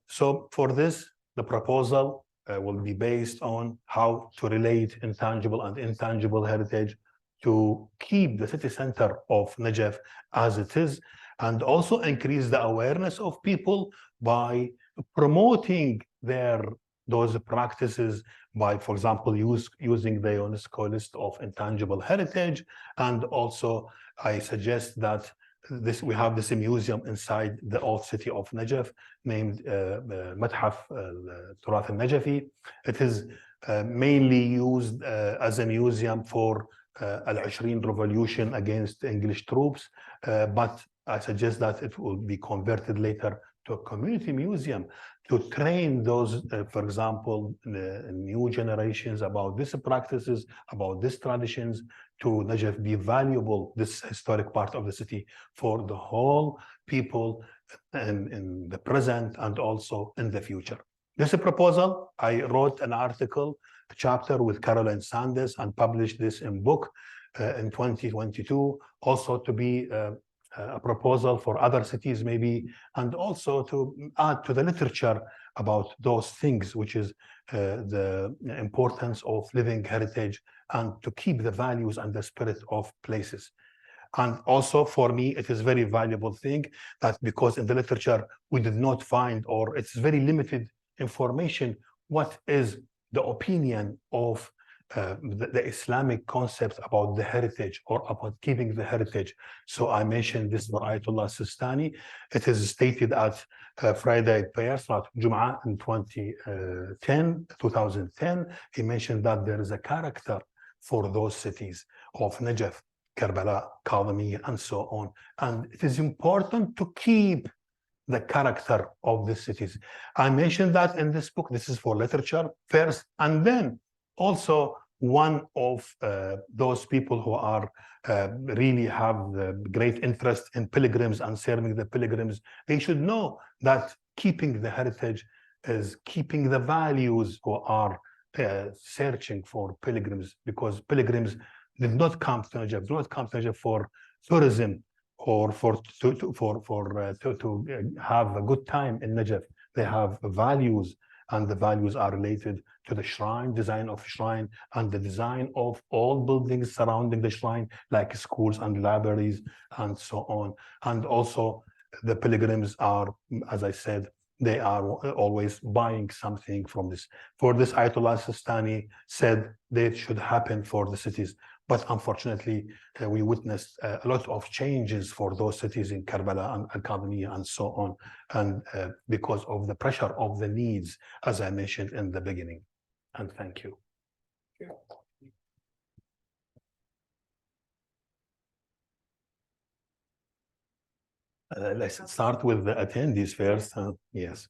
Speaker 1: So for this, the proposal will be based on how to relate intangible and intangible heritage to keep the city center of Najaf as it is, and also increase the awareness of people by promoting those practices by, for example, using the UNESCO list of intangible heritage. And also, I suggest that we have this museum inside the old city of Najaf named Najaf Turath al-Najafi. It is mainly used as a museum for Al-Ashreen revolution against English troops, but I suggest that it will be converted later to a community museum to train those, for example, new generations about these practices, about these traditions, to Najaf be valuable, this historic part of the city, for the whole people in the present and also in the future. This proposal, I wrote an article, a chapter with Caroline Sanders, and published this in book in 2022, also to be a proposal for other cities maybe, and also to add to the literature about those things, which is the importance of living heritage and to keep the values and the spirit of places. And also for me, it is very valuable thing that because in the literature we did not find, or it's very limited information, what is the opinion of the Islamic concept about the heritage or about keeping the heritage. So I mentioned this for Ayatollah Sistani. It is stated at Friday prayer, Salat Jum'ah in 2010. He mentioned that there is a character for those cities of Najaf, Karbala, Kadhimiya, and so on. And it is important to keep the character of the cities. I mentioned that in this book. This is for literature first, and then also one of those people who are really have great interest in pilgrims and serving the pilgrims, they should know that keeping the heritage is keeping the values who are searching for pilgrims, because pilgrims did not come to Najaf, for tourism or to have a good time in Najaf. They have values, and the values are related to the shrine, design of shrine, and the design of all buildings surrounding the shrine, like schools and libraries and so on. And also the pilgrims are, as I said, they are always buying something from this. For this, Ayatollah Sistani said they should happen for the cities. But unfortunately, we witnessed a lot of changes for those cities in Karbala and Al-Kadhimiya and so on, and because of the pressure of the needs, as I mentioned in the beginning. And thank you. Let's start with the attendees first. Yes.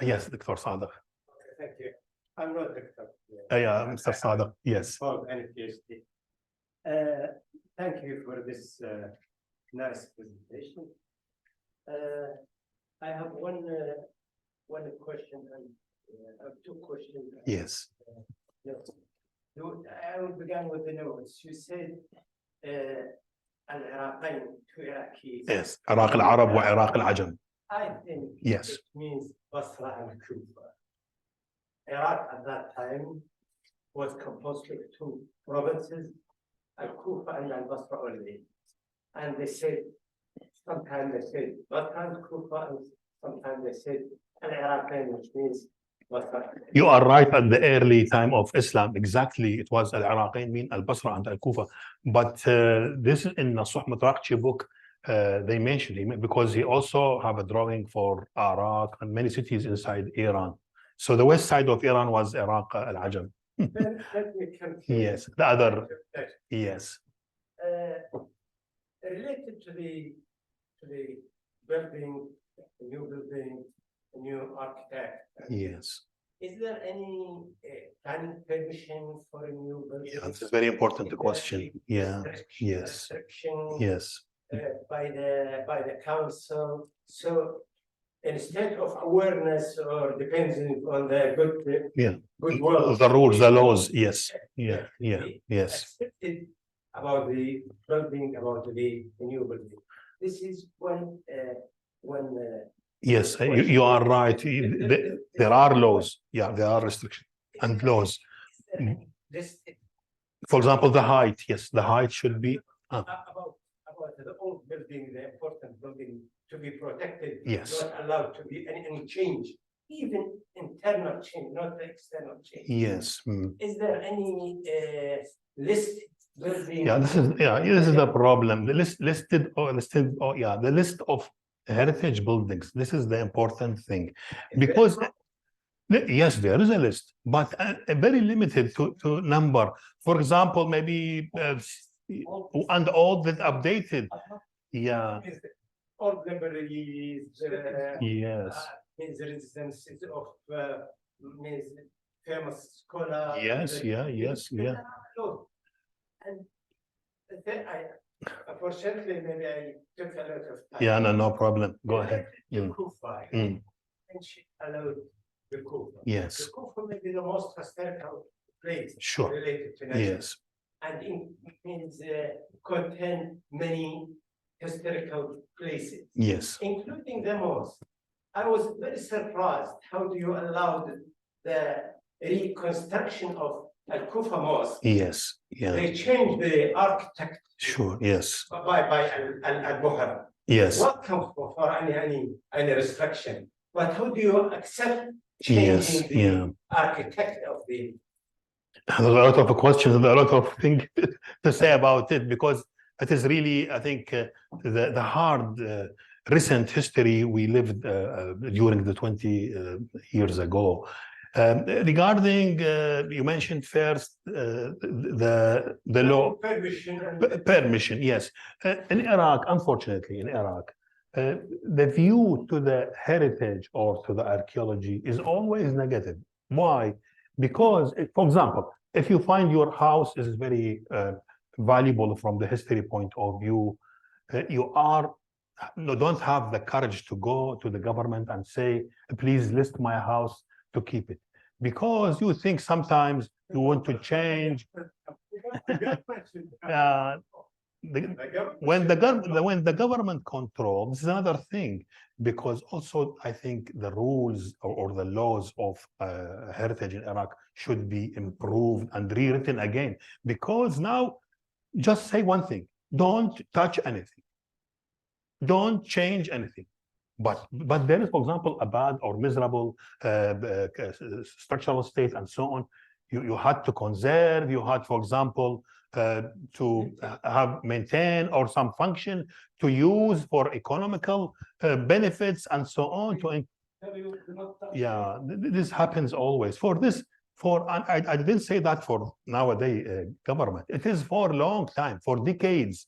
Speaker 1: Yes, Dr. Sadaq.
Speaker 2: Thank you. I'm not Dr.
Speaker 1: Yeah, Mr. Sadaq. Yes.
Speaker 2: For any PhD. Thank you for this nice presentation. I have one question and I have two questions.
Speaker 1: Yes.
Speaker 2: I will begin with the notes. You said العراقين, two Iraqis.
Speaker 1: Yes. عراق العرب وعراق العجم.
Speaker 2: I think
Speaker 1: Yes.
Speaker 2: it means Basra and Kufa. Iraq at that time was composed of two provinces, Al-Kufa and Al-Basra only. And they said, sometimes they said Basra and Kufa, and sometimes they said Al-Iraqin, which means Basra.
Speaker 1: You are right at the early time of Islam. Exactly. It was Al-Iraqin, mean Al-Basra and Al-Kufa. But this is in Nasuh Mutarakchi book. They mentioned him because he also have a drawing for Iraq and many cities inside Iran. So the west side of Iran was Iraq al-Ajam.
Speaker 2: Let me continue.
Speaker 1: Yes, the other, yes.
Speaker 2: Related to the building, the new building, the new architect.
Speaker 1: Yes.
Speaker 2: Is there any planning permission for a new building?
Speaker 1: Yeah, this is very important question. Yeah. Yes.
Speaker 2: Restriction
Speaker 1: Yes.
Speaker 2: by the council. So instead of awareness or depending on the good will,
Speaker 1: The rules, the laws. Yes. Yeah. Yeah. Yes.
Speaker 2: Accepted about the building, about the new building. This is one.
Speaker 1: Yes, you are right. There are laws. Yeah, there are restrictions and laws. For example, the height. Yes, the height should be
Speaker 2: about the old building, the important building to be protected.
Speaker 1: Yes.
Speaker 2: Not allowed to be any change, even internal change, not the external change.
Speaker 1: Yes.
Speaker 2: Is there any list building?
Speaker 1: Yeah, this is the problem. The the list of heritage buildings. This is the important thing, because yes, there is a list, but very limited to number. For example, maybe and all that updated. Yeah.
Speaker 2: All libraries.
Speaker 1: Yes.
Speaker 2: Means residences of means famous scholars.
Speaker 1: Yes. Yes. Yeah.
Speaker 2: And unfortunately, maybe I took a lot of time.
Speaker 1: Yeah. No problem. Go ahead.
Speaker 2: The Kufa. And she allowed the Kufa.
Speaker 1: Yes.
Speaker 2: The Kufa may be the most historical place related to Najaf.
Speaker 1: Yes.
Speaker 2: And it means contain many historical places.
Speaker 1: Yes.
Speaker 2: Including the mosque. I was very surprised. How do you allow the reconstruction of Al-Kufa mosque?
Speaker 1: Yes. Yeah.
Speaker 2: They changed the architect.
Speaker 1: Sure. Yes.
Speaker 2: By Al-Buhar.
Speaker 1: Yes.
Speaker 2: Welcome for any restriction. But how do you accept changing the architect of the?
Speaker 1: There's a lot of questions and a lot of things to say about it, because it is really, I think, the hard recent history we lived during the 20 years ago. Regarding, you mentioned first the law permission. Yes, in Iraq, unfortunately, in Iraq, the view to the heritage or to the archaeology is always negative. Why? Because, for example, if you find your house is very valuable from the history point of view, you don't have the courage to go to the government and say, please list my house to keep it, because you think sometimes you want to change. When the government controls, this is another thing, because also I think the rules or the laws of heritage in Iraq should be improved and rewritten again, because now just say one thing: don't touch anything, don't change anything. But there is, for example, a bad or miserable structural state and so on. You had to conserve. You had, for example, to maintain or some function to use for economical benefits and so on. This happens always. I didn't say that for nowadays government. It is for a long time, for decades.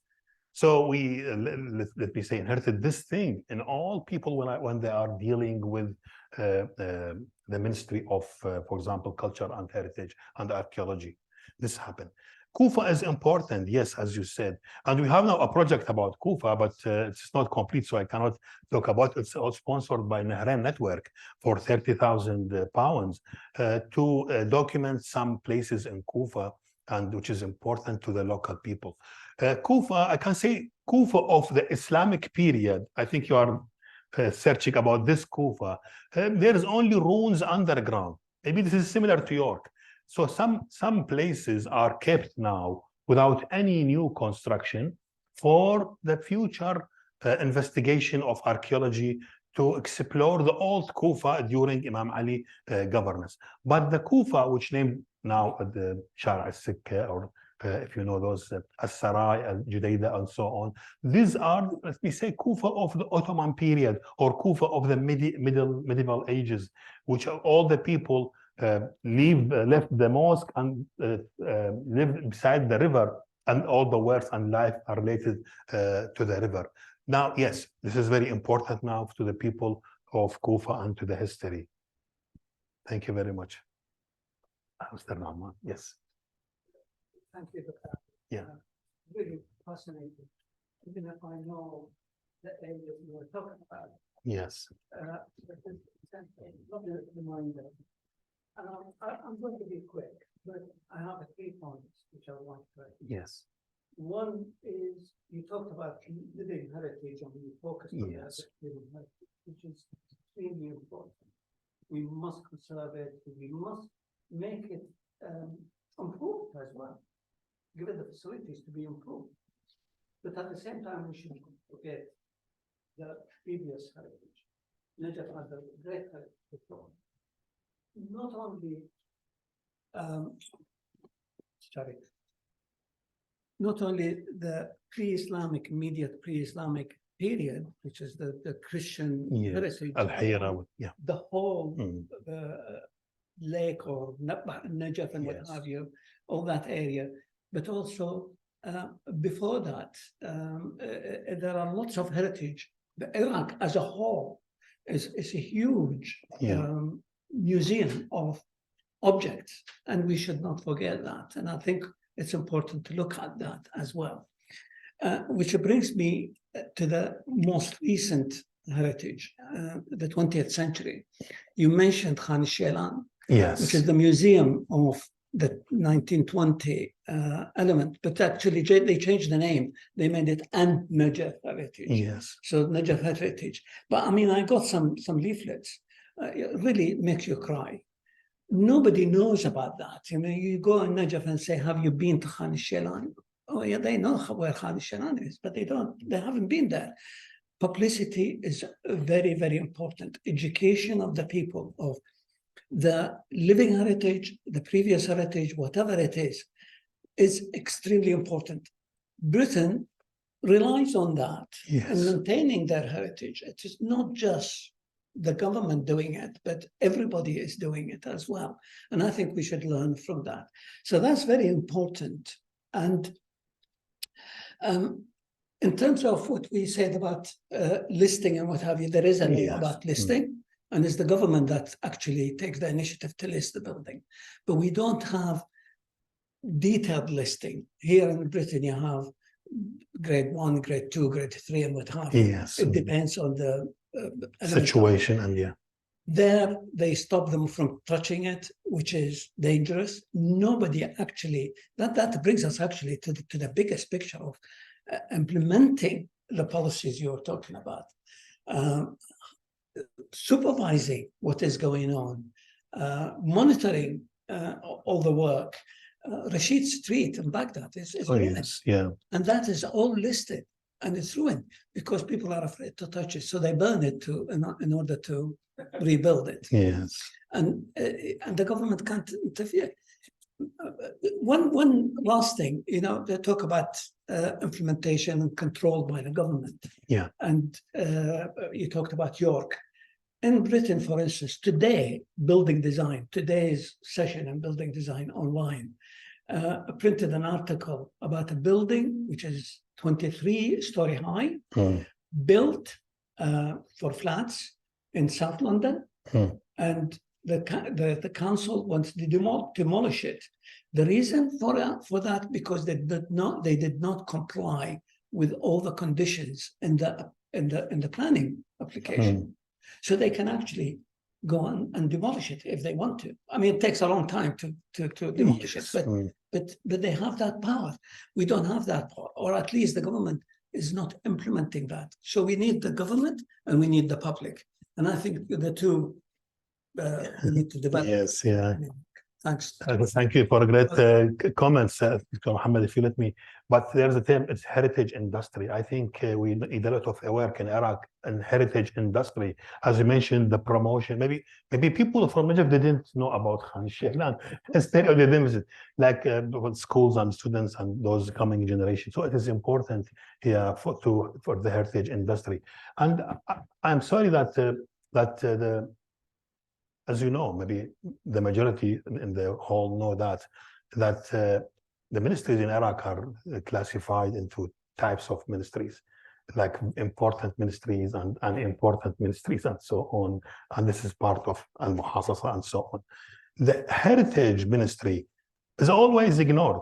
Speaker 1: So we, let me say, inherited this thing in all people when they are dealing with the Ministry of, for example, Culture and Heritage and Archaeology. This happened. Kufa is important, yes, as you said. And we have now a project about Kufa, but it's not complete, so I cannot talk about it. It's all sponsored by Nahrein Network for 30,000 pounds to document some places in Kufa, and which is important to the local people. Kufa, I can say Kufa of the Islamic period. I think you are searching about this Kufa. There is only ruins underground. Maybe this is similar to York. So some places are kept now without any new construction for the future investigation of archaeology to explore the old Kufa during Imam Ali governance. But the Kufa, which named now the Shara al-Sikka, or if you know those, As-Sarai, Al-Judayda, and so on. These are, let me say, Kufa of the Ottoman period, or Kufa of the medieval ages, which all the people left the mosque and lived beside the river, and all the works and life are related to the river. Now, yes, this is very important now to the people of Kufa and to the history. Thank you very much. Mr. Nahman, yes.
Speaker 3: Thank you for that.
Speaker 1: Yeah.
Speaker 3: Really fascinating. Even if I know the area you were talking about.
Speaker 1: Yes.
Speaker 3: But it's a lovely reminder. I'm going to be quick, but I have 3 points which I want to raise.
Speaker 1: Yes.
Speaker 3: One is you talked about living heritage and you focused on
Speaker 1: Yes.
Speaker 3: that living heritage, which is extremely important. We must conserve it. We must make it improved as well. Give it the facilities to be improved. But at the same time, we shouldn't forget the previous heritage. Najaf had a great heritage before. Not only, not only the pre-Islamic, immediate pre-Islamic period, which is the Christian heritage,
Speaker 1: Al-Hira, yeah.
Speaker 3: the whole lake or Najaf and what have you, all that area, but also before that, there are lots of heritage. The Iraq as a whole is a huge museum of objects, and we should not forget that. And I think it's important to look at that as well. Which brings me to the most recent heritage, the 20th century. You mentioned Khan Shelan,
Speaker 1: yes,
Speaker 3: which is the museum of the 1920 element, but actually they changed the name. They made it and Najaf Heritage.
Speaker 1: Yes.
Speaker 3: So Najaf Heritage. But I mean, I got some leaflets. It really makes you cry. Nobody knows about that. You know, you go in Najaf and say, have you been to Khan Shelan? Oh yeah, they know where Khan Shelan is, but they haven't been there. Publicity is very, very important. Education of the people, of the living heritage, the previous heritage, whatever it is extremely important. Britain relies on that and maintaining their heritage. It is not just the government doing it, but everybody is doing it as well. And I think we should learn from that. So that's very important. And in terms of what we said about listing and what have you, there is a law about listing. And it's the government that actually takes the initiative to list the building. But we don't have detailed listing. Here in Britain, you have grade 1, grade 2, grade 3, and what have you.
Speaker 1: Yes.
Speaker 3: It depends on the
Speaker 1: situation, and
Speaker 3: there they stop them from touching it, which is dangerous. Nobody actually, that brings us actually to the biggest picture of implementing the policies you're talking about. Supervising what is going on, monitoring all the work. Rashid Street in Baghdad is ruined. And that is all listed, and it's ruined because people are afraid to touch it, so they burn it in order to rebuild it. And the government can't interfere. One last thing, you know, they talk about implementation and control by the government. And you talked about York. In Britain, for instance, today's session in building design online, printed an article about a building which is 23-story high, built for flats in South London. And the council wanted to demolish it. The reason for that because they did not comply with all the conditions in the planning application. So they can actually go on and demolish it if they want to. I mean, it takes a long time to demolish it, but they have that power. We don't have that power, or at least the government is not implementing that. So we need the government and we need the public. And I think the two we need to develop.
Speaker 1: Yes, yeah.
Speaker 3: Thanks.
Speaker 1: Thank you for great comments, Dr. Mohammed, if you let me. But there's a term, it's heritage industry. I think we need a lot of work in Iraq and heritage industry. As you mentioned, the promotion. Maybe people from Najaf didn't know about Khan Shaylan. Instead of them visit, like schools and students and those coming generations. So it is important for the heritage industry. And I'm sorry that as you know, maybe the majority in the hall know that the ministries in Iraq are classified into types of ministries, like important ministries and unimportant ministries and so on. And this is part of al-muhasasa and so on. The heritage ministry is always ignored.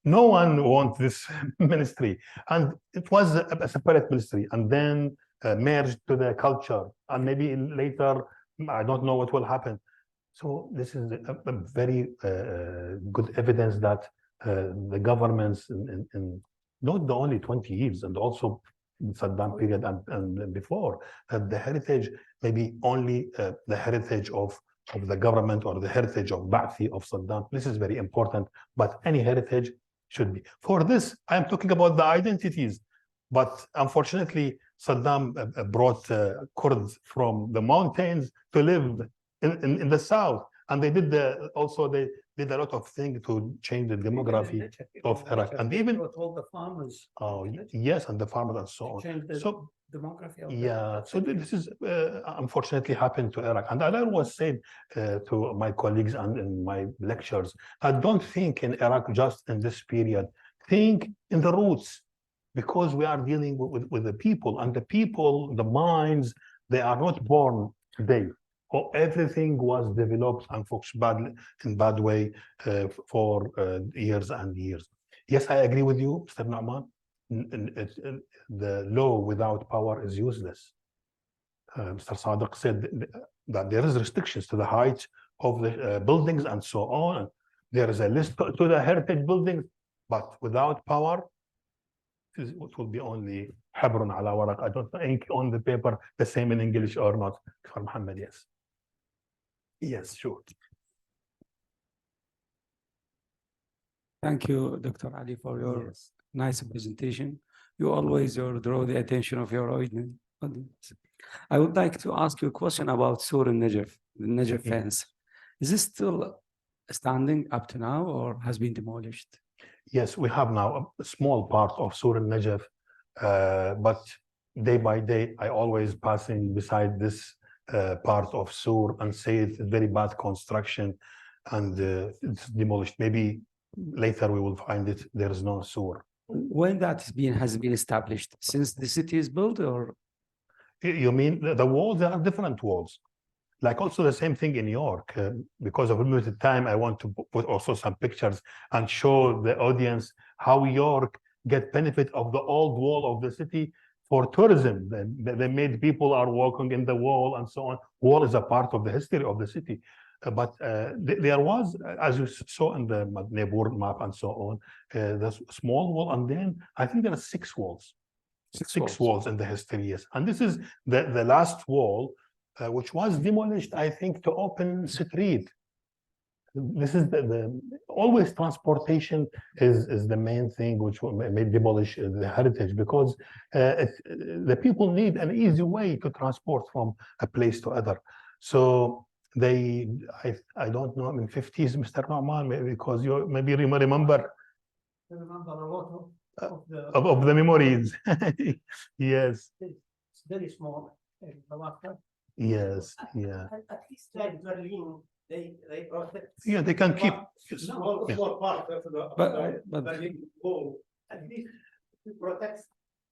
Speaker 1: No one wants this ministry. And it was a separate ministry and then merged to the culture. And maybe later, I don't know what will happen. So this is a very good evidence that the governments in not the only 20 years and also Saddam period and before, that the heritage maybe only the heritage of the government or the heritage of Ba'athi of Saddam. This is very important, but any heritage should be. For this, I'm talking about the identities. But unfortunately, Saddam brought Kurds from the mountains to live in the south, and they did they did a lot of things to change the demography of Iraq, and even
Speaker 3: all the farmers.
Speaker 1: Oh yes, and the farmers and so on. So
Speaker 3: demography.
Speaker 1: So this is unfortunately happened to Iraq, and I always said to my colleagues and in my lectures, I don't think in Iraq just in this period. Think in the roots. Because we are dealing with the people, and the people, the minds, they are not born today. Everything was developed and focused in bad way for years and years. Yes, I agree with you, Mr. Nu'man. The law without power is useless. Mr. Sadiq said that there is restrictions to the height of the buildings and so on. There is a list to the heritage buildings, but without power, it will be only habrun ala waraq. I don't think on the paper the same in English or not. For Muhammad, yes. Yes, sure.
Speaker 4: Thank you, Dr. Ali, for your nice presentation. You always draw the attention of your audience. I would like to ask you a question about Sur al-Najaf, the Najaf fence. Is this still standing up to now or has been demolished?
Speaker 1: Yes, we have now a small part of Sur al-Najaf, but day by day, I always passing beside this part of Sur and say it's very bad construction and it's demolished. Maybe later we will find it, there is no Sur.
Speaker 4: When that has been established, since the city is built, or?
Speaker 1: You mean the walls? There are different walls. Like also the same thing in New York. Because of limited time, I want to put also some pictures and show the audience how York get benefit of the old wall of the city for tourism. They made people are walking in the wall and so on. Wall is a part of the history of the city. But there was, as you saw in the neighborhood map and so on, the small wall, and then I think there are 6 walls. Six walls in the history, yes. And this is the last wall, which was demolished, I think, to open street. This is always transportation is the main thing which may demolish the heritage, because the people need an easy way to transport from a place to other. So I don't know, in 50s, Mr. Nu'man, because you maybe remember.
Speaker 3: I remember a lot
Speaker 1: of the memories. Yes.
Speaker 3: It's very small.
Speaker 1: Yes, yeah.
Speaker 2: At least like Berlin, they protect.
Speaker 1: Yeah, they can keep.
Speaker 2: Small part of the
Speaker 4: But
Speaker 2: Berlin wall. At least to protect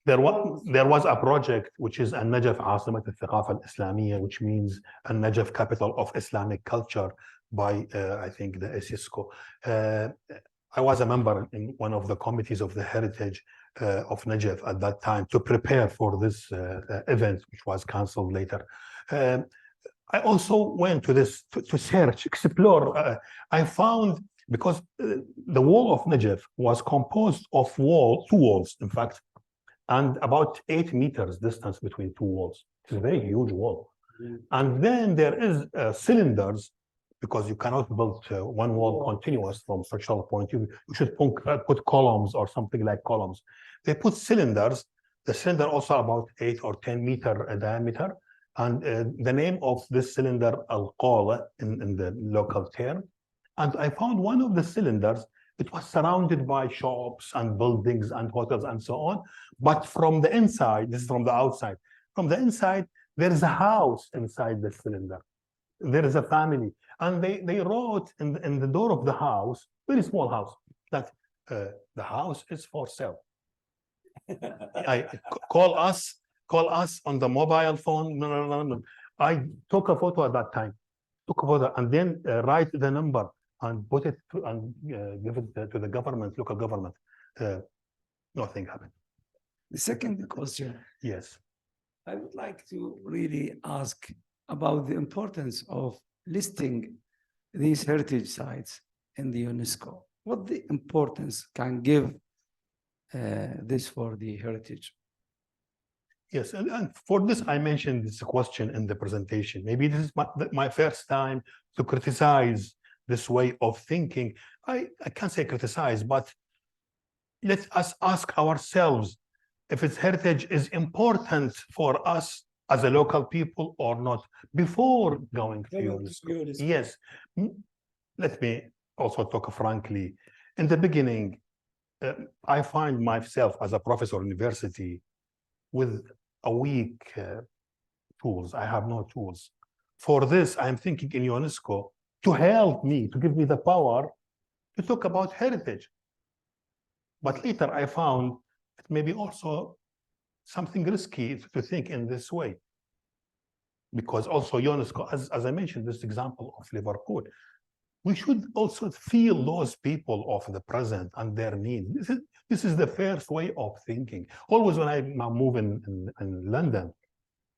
Speaker 1: there was a project which is Najaf عاصمة الثقافة الإسلامية, which means Najaf capital of Islamic culture by I think the UNESCO. I was a member in one of the committees of the heritage of Najaf at that time to prepare for this event, which was cancelled later. I also went to this to search, explore. I found, because the wall of Najaf was composed of two walls, in fact, and about 8 meters distance between two walls. It's a very huge wall. And then there is cylinders, because you cannot build one wall continuous from structural point of view. You should put columns or something like columns. They put cylinders. The cylinder also about 8 or 10 meter diameter. And the name of this cylinder, al-qala in the local term. And I found one of the cylinders. It was surrounded by shops and buildings and hotels and so on. But from the inside, this is from the outside, from the inside, there is a house inside the cylinder. There is a family. And they wrote in the door of the house, very small house, that the house is for sale. Call us on the mobile phone. No. I took a photo at that time, and then write the number and put it and give it to the government, local government. Nothing happened.
Speaker 4: The second question.
Speaker 1: Yes.
Speaker 4: I would like to really ask about the importance of listing these heritage sites in the UNESCO. What the importance can give this for the heritage?
Speaker 1: Yes, and for this, I mentioned this question in the presentation. Maybe this is my first time to criticize this way of thinking. I can't say criticize, but let us ask ourselves if its heritage is important for us as a local people or not before going to UNESCO. Yes, let me also talk frankly. In the beginning, I find myself as a professor at university with a weak tools. I have no tools. For this, I'm thinking in UNESCO to help me, to give me the power to talk about heritage. But later I found it may be also something risky to think in this way. Because also UNESCO, as I mentioned, this example of Liverpool, we should also feel those people of the present and their needs. This is the first way of thinking. Always when I move in London,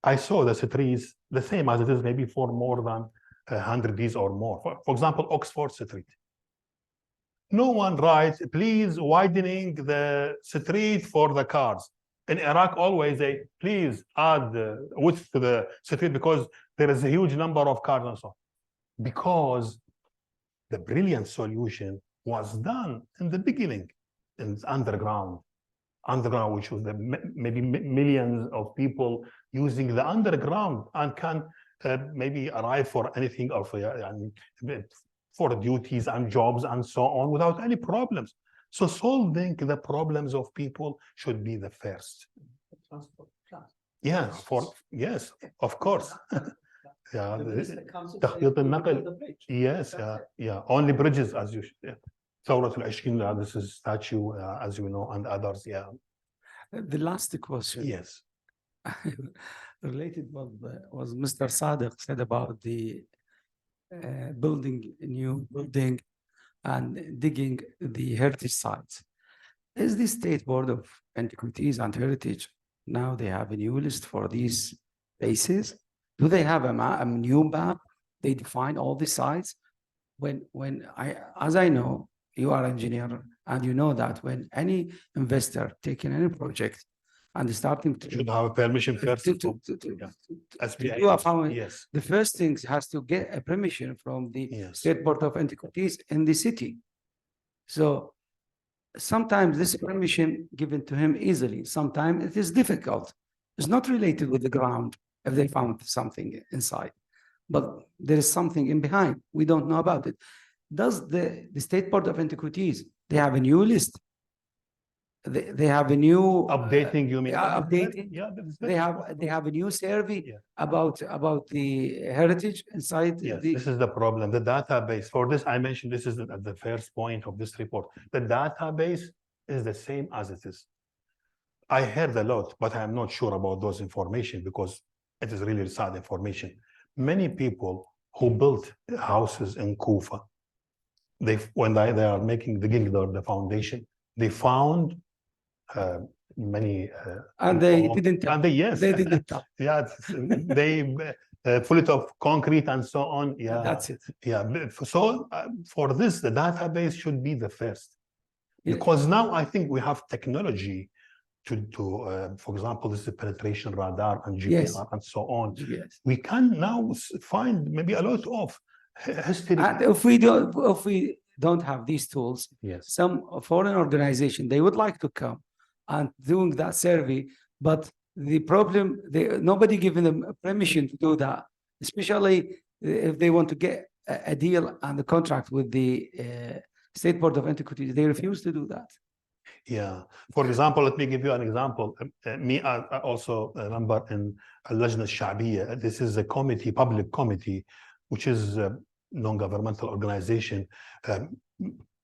Speaker 1: I saw the streets the same as it is maybe for more than 100 years or more. For example, Oxford Street. No one writes, please widening the street for the cars. In Iraq, always they please add width to the street because there is a huge number of cars and so on. Because the brilliant solution was done in the beginning, in underground, which was maybe millions of people using the underground and can maybe arrive for anything or for duties and jobs and so on without any problems. So solving the problems of people should be the first. Yeah, yes, of course. Yeah, تخطيط النقل. Yes, yeah. Only bridges, as you should. ثورة العشرين, this is statue, as you know, and others. Yeah.
Speaker 4: The last question.
Speaker 1: Yes.
Speaker 4: Related was Mr. Sadiq said about the building a new building and digging the heritage sites. Is the State Board of Antiquities and Heritage now they have a new list for these places? Do they have a new map? They define all the sites. As I know, you are an engineer and you know that when any investor taking any project and starting to
Speaker 1: should have a permission first.
Speaker 4: Yes. The first thing has to get a permission from the State Board of Antiquities in the city. So sometimes this permission given to him easily. Sometimes it is difficult. It's not related with the ground if they found something inside, but there is something in behind. We don't know about it. Does the State Board of Antiquities, they have a new list? They have a new
Speaker 1: updating. You mean
Speaker 4: updating? Yeah, they have a new survey about the heritage inside.
Speaker 1: Yes, this is the problem. The database for this, I mentioned this is at the first point of this report. The database is the same as it is. I heard a lot, but I'm not sure about those information because it is really sad information. Many people who built houses in Kufa, when they are making the foundation, they found many
Speaker 4: And they didn't.
Speaker 1: and yes,
Speaker 4: They didn't tap.
Speaker 1: yeah, they full of concrete and so on. Yeah,
Speaker 4: That's it.
Speaker 1: yeah. So for this, the database should be the first,
Speaker 4: Yes.
Speaker 1: because now I think we have technology to for example, this is a penetration radar and GPR
Speaker 4: Yes.
Speaker 1: and so on.
Speaker 4: Yes.
Speaker 1: We can now find maybe a lot of history.
Speaker 4: And if we don't have these tools,
Speaker 1: Yes.
Speaker 4: some foreign organization, they would like to come and doing that survey, but the problem, nobody giving them permission to do that, especially if they want to get a deal and a contract with the State Board of Antiquities. They refuse to do that.
Speaker 1: Yeah. For example, let me give you an example. I also a member in Al-Lajna Al-Sha'biyya. This is a committee, public committee, which is a non-governmental organization.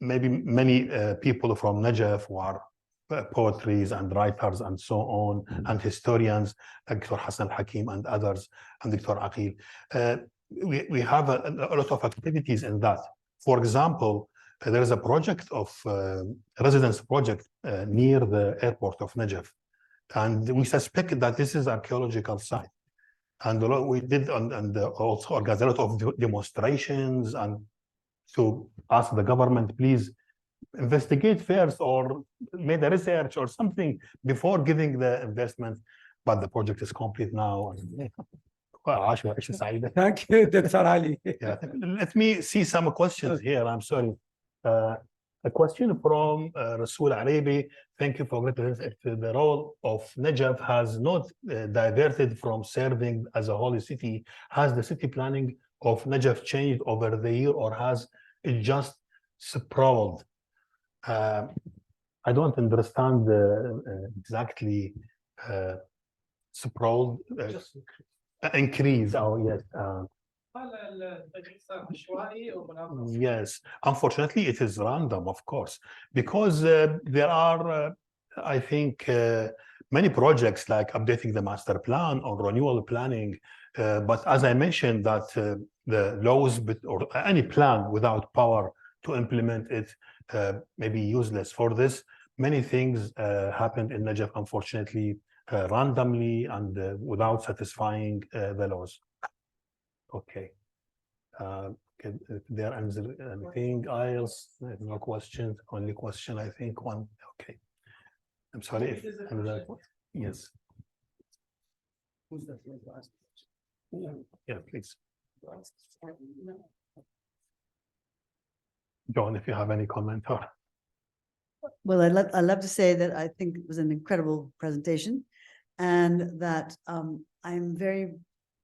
Speaker 1: Maybe many people from Najaf who are poetries and writers and so on, and historians, Dr. Hassan Hakim and others, and Dr. Aqil. We have a lot of activities in that. For example, there is a project of residence project near the airport of Najaf, and we suspect that this is archaeological site. And we did and also organized a lot of demonstrations and to ask the government, please investigate first or make a research or something before giving the investment. But the project is complete now.
Speaker 4: Thank you, Dr. Ali.
Speaker 1: Yeah. Let me see some questions here. I'm sorry. A question from Rasul Arabi. Thank you for if the role of Najaf has not diverted from serving as a holy city. Has the city planning of Najaf changed over the year, or has it just sprawled? I don't understand exactly sprawled. Increase. Oh yes. Yes, unfortunately, it is random, of course, because there are, I think, many projects like updating the master plan or renewal planning. But as I mentioned, that the laws or any plan without power to implement it may be useless. For this, many things happened in Najaf, unfortunately, randomly and without satisfying the laws. Okay. There anything else? No questions. Only question, I think one. Okay. I'm sorry. If another, yes.
Speaker 3: Who's that?
Speaker 1: Yeah, please. John, if you have any comment or.
Speaker 5: Well, I'd love to say that I think it was an incredible presentation, and that I'm very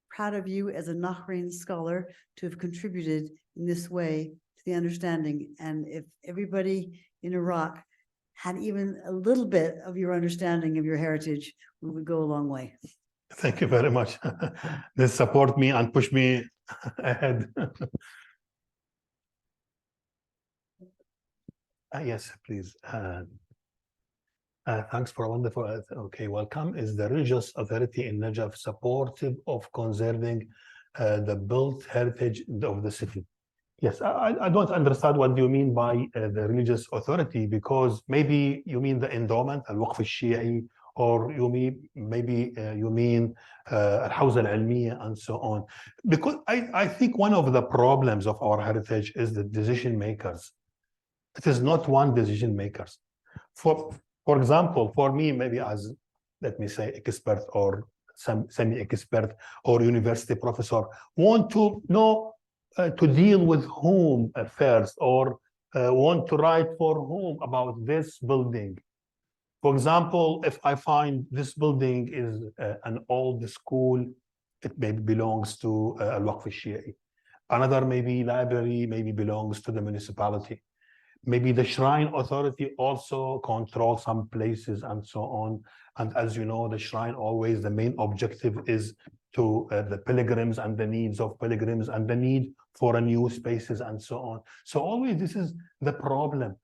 Speaker 5: proud of you as a Nahrein scholar to have contributed in this way to the understanding. And if everybody in Iraq had even a little bit of your understanding of your heritage, we would go a long way.
Speaker 1: Thank you very much. This support me and push me ahead. Yes, please. Thanks for a wonderful. Okay, welcome. Is the religious authority in Najaf supportive of conserving the built heritage of the city? Yes, I don't understand what do you mean by the religious authority, because maybe you mean the endowment, al-Waqf al-Shi'i, or you mean maybe you mean al-Hawza al-Ilmiya and so on. Because I think one of the problems of our heritage is the decision makers. It is not one decision makers. For example, for me, maybe as, let me say, expert or some semi-expert or university professor, want to know to deal with whom first, or want to write for whom about this building. For example, if I find this building is an old school, it maybe belongs to Al-Waqf al-Shi'i. Another maybe library maybe belongs to the municipality. Maybe the shrine authority also controls some places and so on. And as you know, the shrine always, the main objective is to the pilgrims and the needs of pilgrims and the need for a new spaces and so on. So always this is the problem.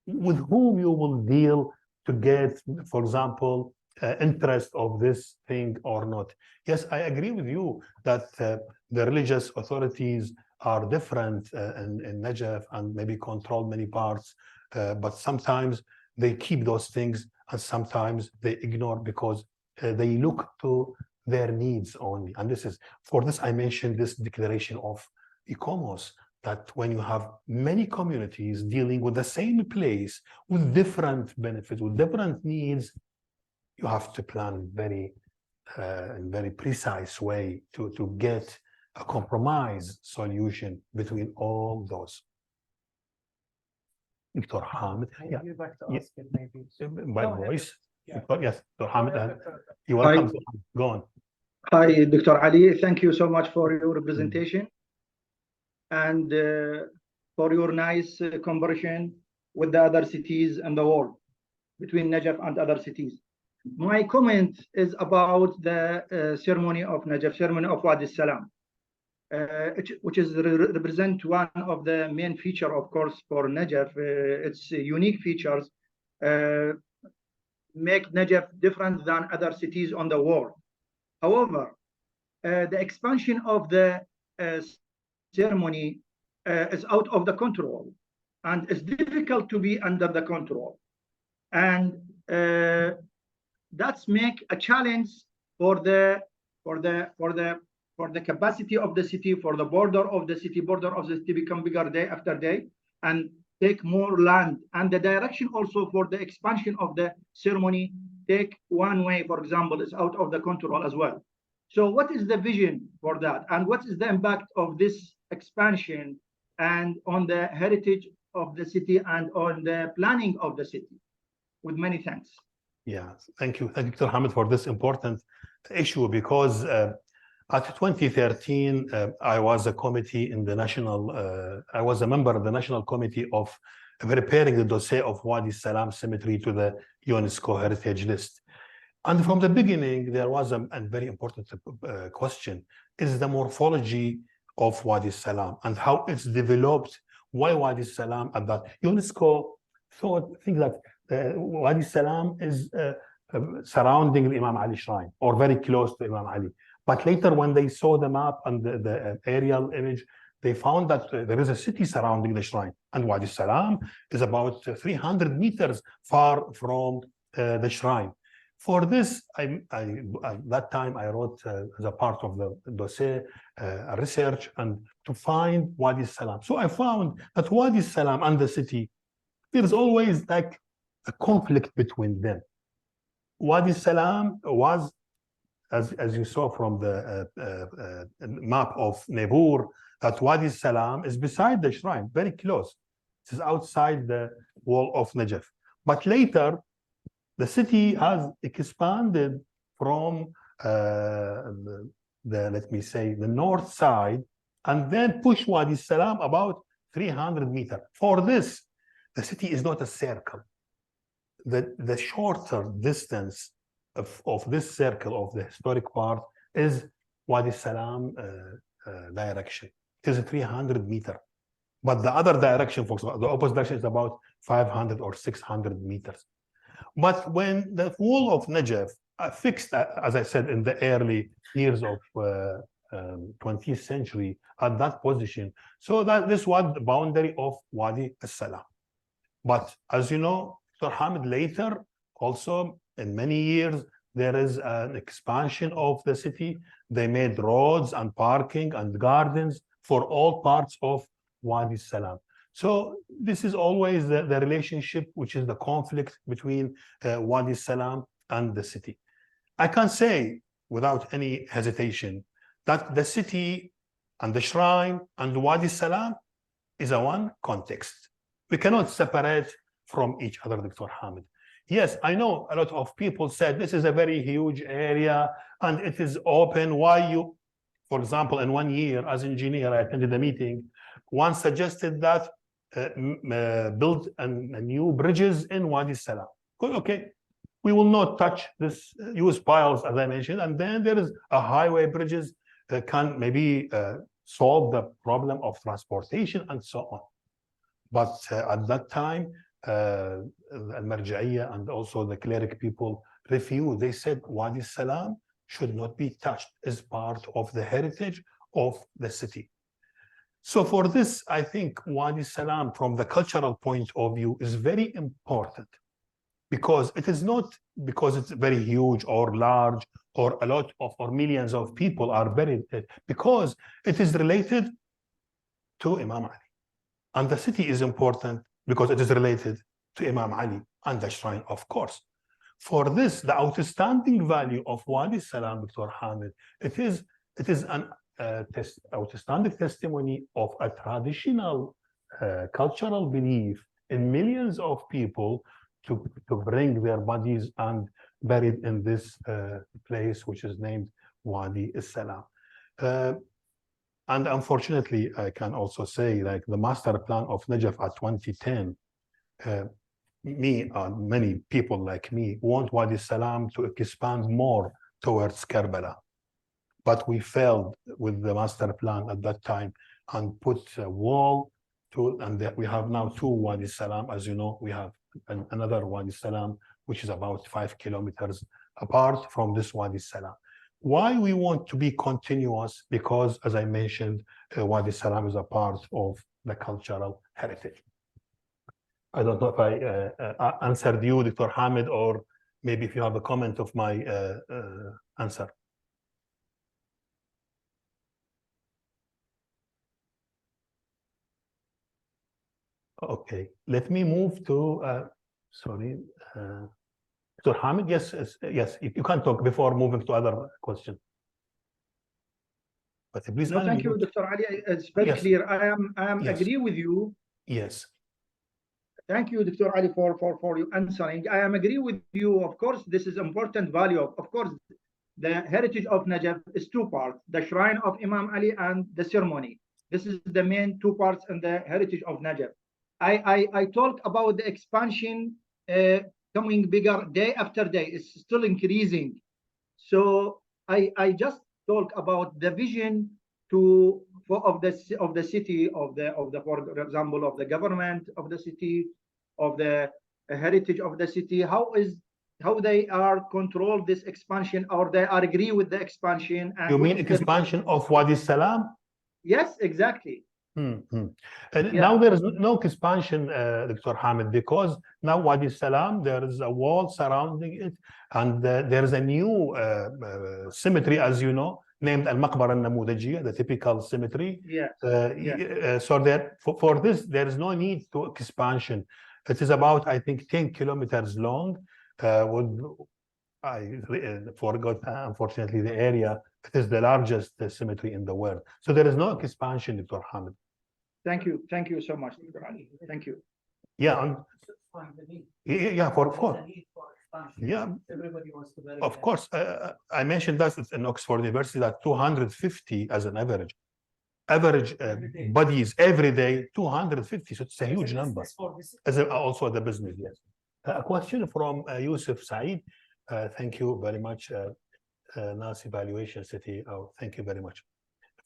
Speaker 1: With whom you will deal to get, for example, interest of this thing or not. Yes, I agree with you that the religious authorities are different in Najaf and maybe control many parts, but sometimes they keep those things and sometimes they ignore because they look to their needs only. And this is, for this I mentioned this declaration of ICOMOS, that when you have many communities dealing with the same place, with different benefits, with different needs, you have to plan in very precise way to get a compromise solution between all those. Dr. Hamid, yeah,
Speaker 2: You'd like to
Speaker 1: Yeah.
Speaker 2: ask it maybe.
Speaker 1: by
Speaker 2: Go ahead.
Speaker 1: voice.
Speaker 2: Yeah.
Speaker 1: Yes, Dr. Hamid,
Speaker 2: Dr.
Speaker 1: you're welcome. Go on.
Speaker 6: Hi, Dr. Ali. Thank you so much for your presentation and for your nice comparison with the other cities in the world, between Najaf and other cities. My comment is about the ceremony of Najaf, ceremony of Wadi Salam, which is represent one of the main feature, of course, for Najaf. Its unique features make Najaf different than other cities on the world. However, the expansion of the ceremony is out of the control, and it's difficult to be under the control, and that's make a challenge for the capacity of the city, for the border of the city become bigger day after day and take more land, and the direction also for the expansion of the ceremony take one way, for example, is out of the control as well. So what is the vision for that, and what is the impact of this expansion and on the heritage of the city and on the planning of the city? With many thanks.
Speaker 1: Yeah, thank you, Dr. Hamid, for this important issue, because at 2013, I was a committee in the national, I was a member of the national committee of preparing the dossier of Wadi Salam Cemetery to the UNESCO Heritage List. And from the beginning, there was a very important question, is the morphology of Wadi Salam and how it's developed. Why Wadi Salam at that? UNESCO think that Wadi Salam is surrounding the Imam Ali shrine or very close to Imam Ali. But later when they saw the map and the aerial image, they found that there is a city surrounding the shrine. And Wadi Salam is about 300 meters far from the shrine. For this, that time I wrote as a part of the dossier, a research and to find Wadi Salam. So I found that Wadi Salam and the city, there's always like a conflict between them. Wadi Salam was, as you saw from the map of Nebur, that Wadi Salam is beside the shrine, very close. It is outside the wall of Najaf. But later, the city has expanded from let me say, the north side, and then pushed Wadi Salam about 300 meters. For this, the city is not a circle. The shorter distance of this circle of the historic part is Wadi Salam direction. It is 300 meters. But the other direction, for example, the opposite direction is about 500 or 600 meters. But when the wall of Najaf fixed, as I said, in the early years of 20th century at that position, so that this was the boundary of Wadi Salam. But as you know, Dr. Hamid, later also in many years, there is an expansion of the city. They made roads and parking and gardens for all parts of Wadi Salam. So this is always the relationship, which is the conflict between Wadi Salam and the city. I can say without any hesitation that the city and the shrine and Wadi Salam is a one context. We cannot separate from each other, Dr. Hamid. Yes, I know a lot of people said this is a very huge area and it is open. Why you, for example, in 1 year as engineer, I attended a meeting. One suggested that build a new bridges in Wadi Salam. Okay, we will not touch this, use piles as I mentioned, and then there is a highway bridges that can maybe solve the problem of transportation and so on. But at that time, Al-Marja'iyya and also the cleric people refused. They said Wadi Salam should not be touched as part of the heritage of the city. So for this, I think Wadi Salam, from the cultural point of view, is very important, because it is not because it's very huge or large or a lot of or millions of people are buried, because it is related to Imam Ali. And the city is important because it is related to Imam Ali and the shrine, of course. For this, the outstanding value of Wadi Salam, Dr. Hamid, it is an outstanding testimony of a traditional cultural belief in millions of people to bring their bodies and buried in this place, which is named Wadi Salam. And unfortunately, I can also say, like the master plan of Najaf at 2010, me and many people like me want Wadi Salam to expand more towards Karbala. But we failed with the master plan at that time and put a wall to, and we have now 2 Wadi Salam. As you know, we have another Wadi Salam, which is about 5 kilometers apart from this Wadi Salam. Why we want to be continuous? Because, as I mentioned, Wadi Salam is a part of the cultural heritage. I don't know if I answered you, Dr. Hamid, or maybe if you have a comment of my answer. Okay, let me move to, sorry, Dr. Hamid, yes, yes, you can talk before moving to other question. But please,
Speaker 6: no, thank you, Dr. Ali. It's very clear. I am
Speaker 1: Yes.
Speaker 6: agree with you.
Speaker 1: Yes.
Speaker 6: Thank you, Dr. Ali, for your answering. I am agree with you. Of course, this is important value. Of course, the heritage of Najaf is 2 parts: the shrine of Imam Ali and the ceremony. This is the main 2 parts in the heritage of Najaf. I talk about the expansion coming bigger day after day. It's still increasing. So I just talk about the vision of the city, for example, of the government of the city, of the heritage of the city. How they are control this expansion, or they are agree with the expansion. And
Speaker 1: you mean expansion of Wadi Salam?
Speaker 6: Yes, exactly.
Speaker 1: And now there is no expansion, Dr. Hamid, because now Wadi Salam, there is a wall surrounding it, and there is a new cemetery, as you know, named Al-Maqbara Al-Namudajiyya, the typical cemetery. So there, for this, there is no need to expansion. It is about, I think, 10 kilometers long. I forgot, unfortunately, the area. It is the largest cemetery in the world. So there is no expansion, Dr. Hamid.
Speaker 6: Thank you so much, Dr. Ali. Thank you.
Speaker 1: Yeah, for course. Yeah,
Speaker 3: everybody wants to.
Speaker 1: Of course. I mentioned that in Oxford University that 250 as an average bodies every day, 250. So it's a huge number. As also the business, yes. A question from Yusuf Saeed. Thank you very much, NAS Evaluation City. Thank you very much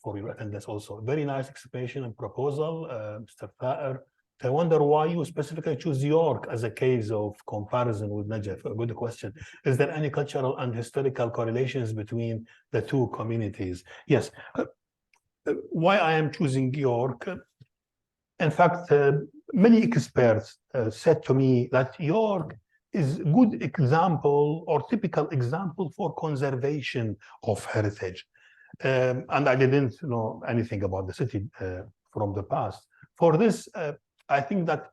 Speaker 1: for your attendance also. Very nice explanation and proposal, Mr. Thaer. I wonder why you specifically choose York as a case of comparison with Najaf. A good question. Is there any cultural and historical correlations between the 2 communities? Yes. Why I am choosing York? In fact, many experts said to me that York is a good example or typical example for conservation of heritage. And I didn't know anything about the city from the past. For this, I think that,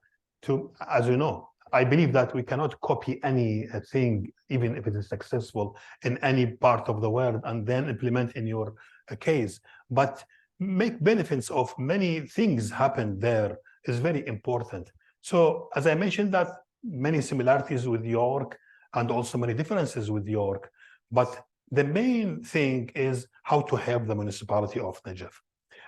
Speaker 1: as you know, I believe that we cannot copy anything, even if it is successful in any part of the world, and then implement in your case. But make benefits of many things happen there is very important. So, as I mentioned, that many similarities with York and also many differences with York, but the main thing is how to help the municipality of Najaf.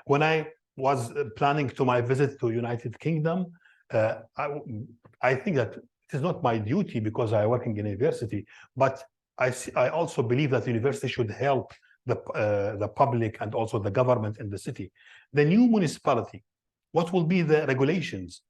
Speaker 1: When I was planning to my visit to United Kingdom, I think that it is not my duty because I work in a university, but I also believe that the university should help the public and also the government in the city. The new municipality, what will be the regulations?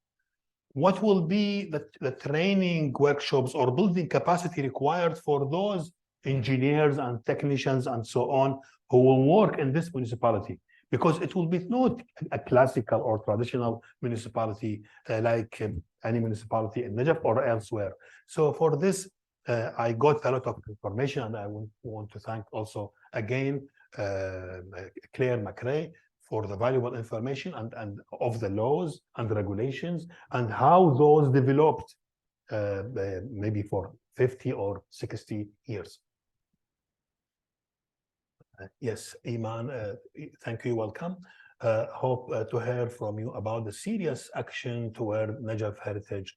Speaker 1: what will be the training workshops or building capacity required for those engineers and technicians and so on who will work in this municipality? Because it will be not a classical or traditional municipality like any municipality in Najaf or elsewhere. So for this, I got a lot of information, and I want to thank also again Claire McRae for the valuable information and of the laws and regulations and how those developed maybe for 50 or 60 years. Yes, Iman, thank you, welcome. Hope to hear from you about the serious action toward Najaf heritage.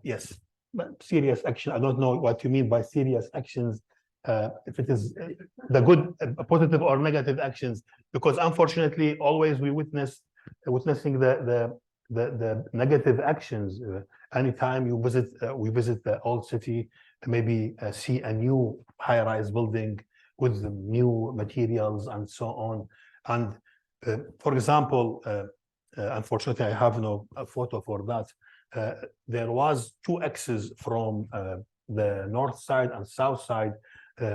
Speaker 1: Yes, but serious action, I don't know what you mean by serious actions, if it is the good, positive or negative actions, because unfortunately, always we witnessing the negative actions. Anytime you visit, we visit the old city, maybe see a new high-rise building with the new materials and so on. And for example, unfortunately, I have no photo for that. There was 2 X's from the north side and south side,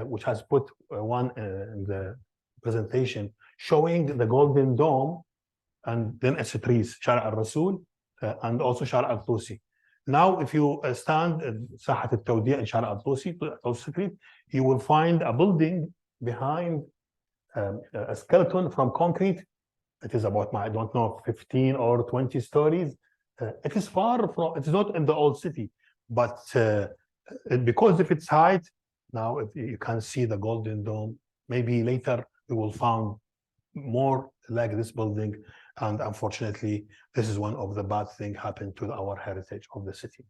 Speaker 1: which has put one in the presentation, showing the Golden Dome and then its trees, Shara al-Rasul and also Shara al-Tusi. Now, if you stand in Sahat al-Tawdiya in Shara al-Tusi Street, you will find a building behind a skeleton from concrete. It is about, I don't know, 15 or 20 stories. It is far from, it is not in the old city, but because of its height, now if you can see the Golden Dome. Maybe later we will find more like this building. And unfortunately, this is one of the bad things happened to our heritage of the city.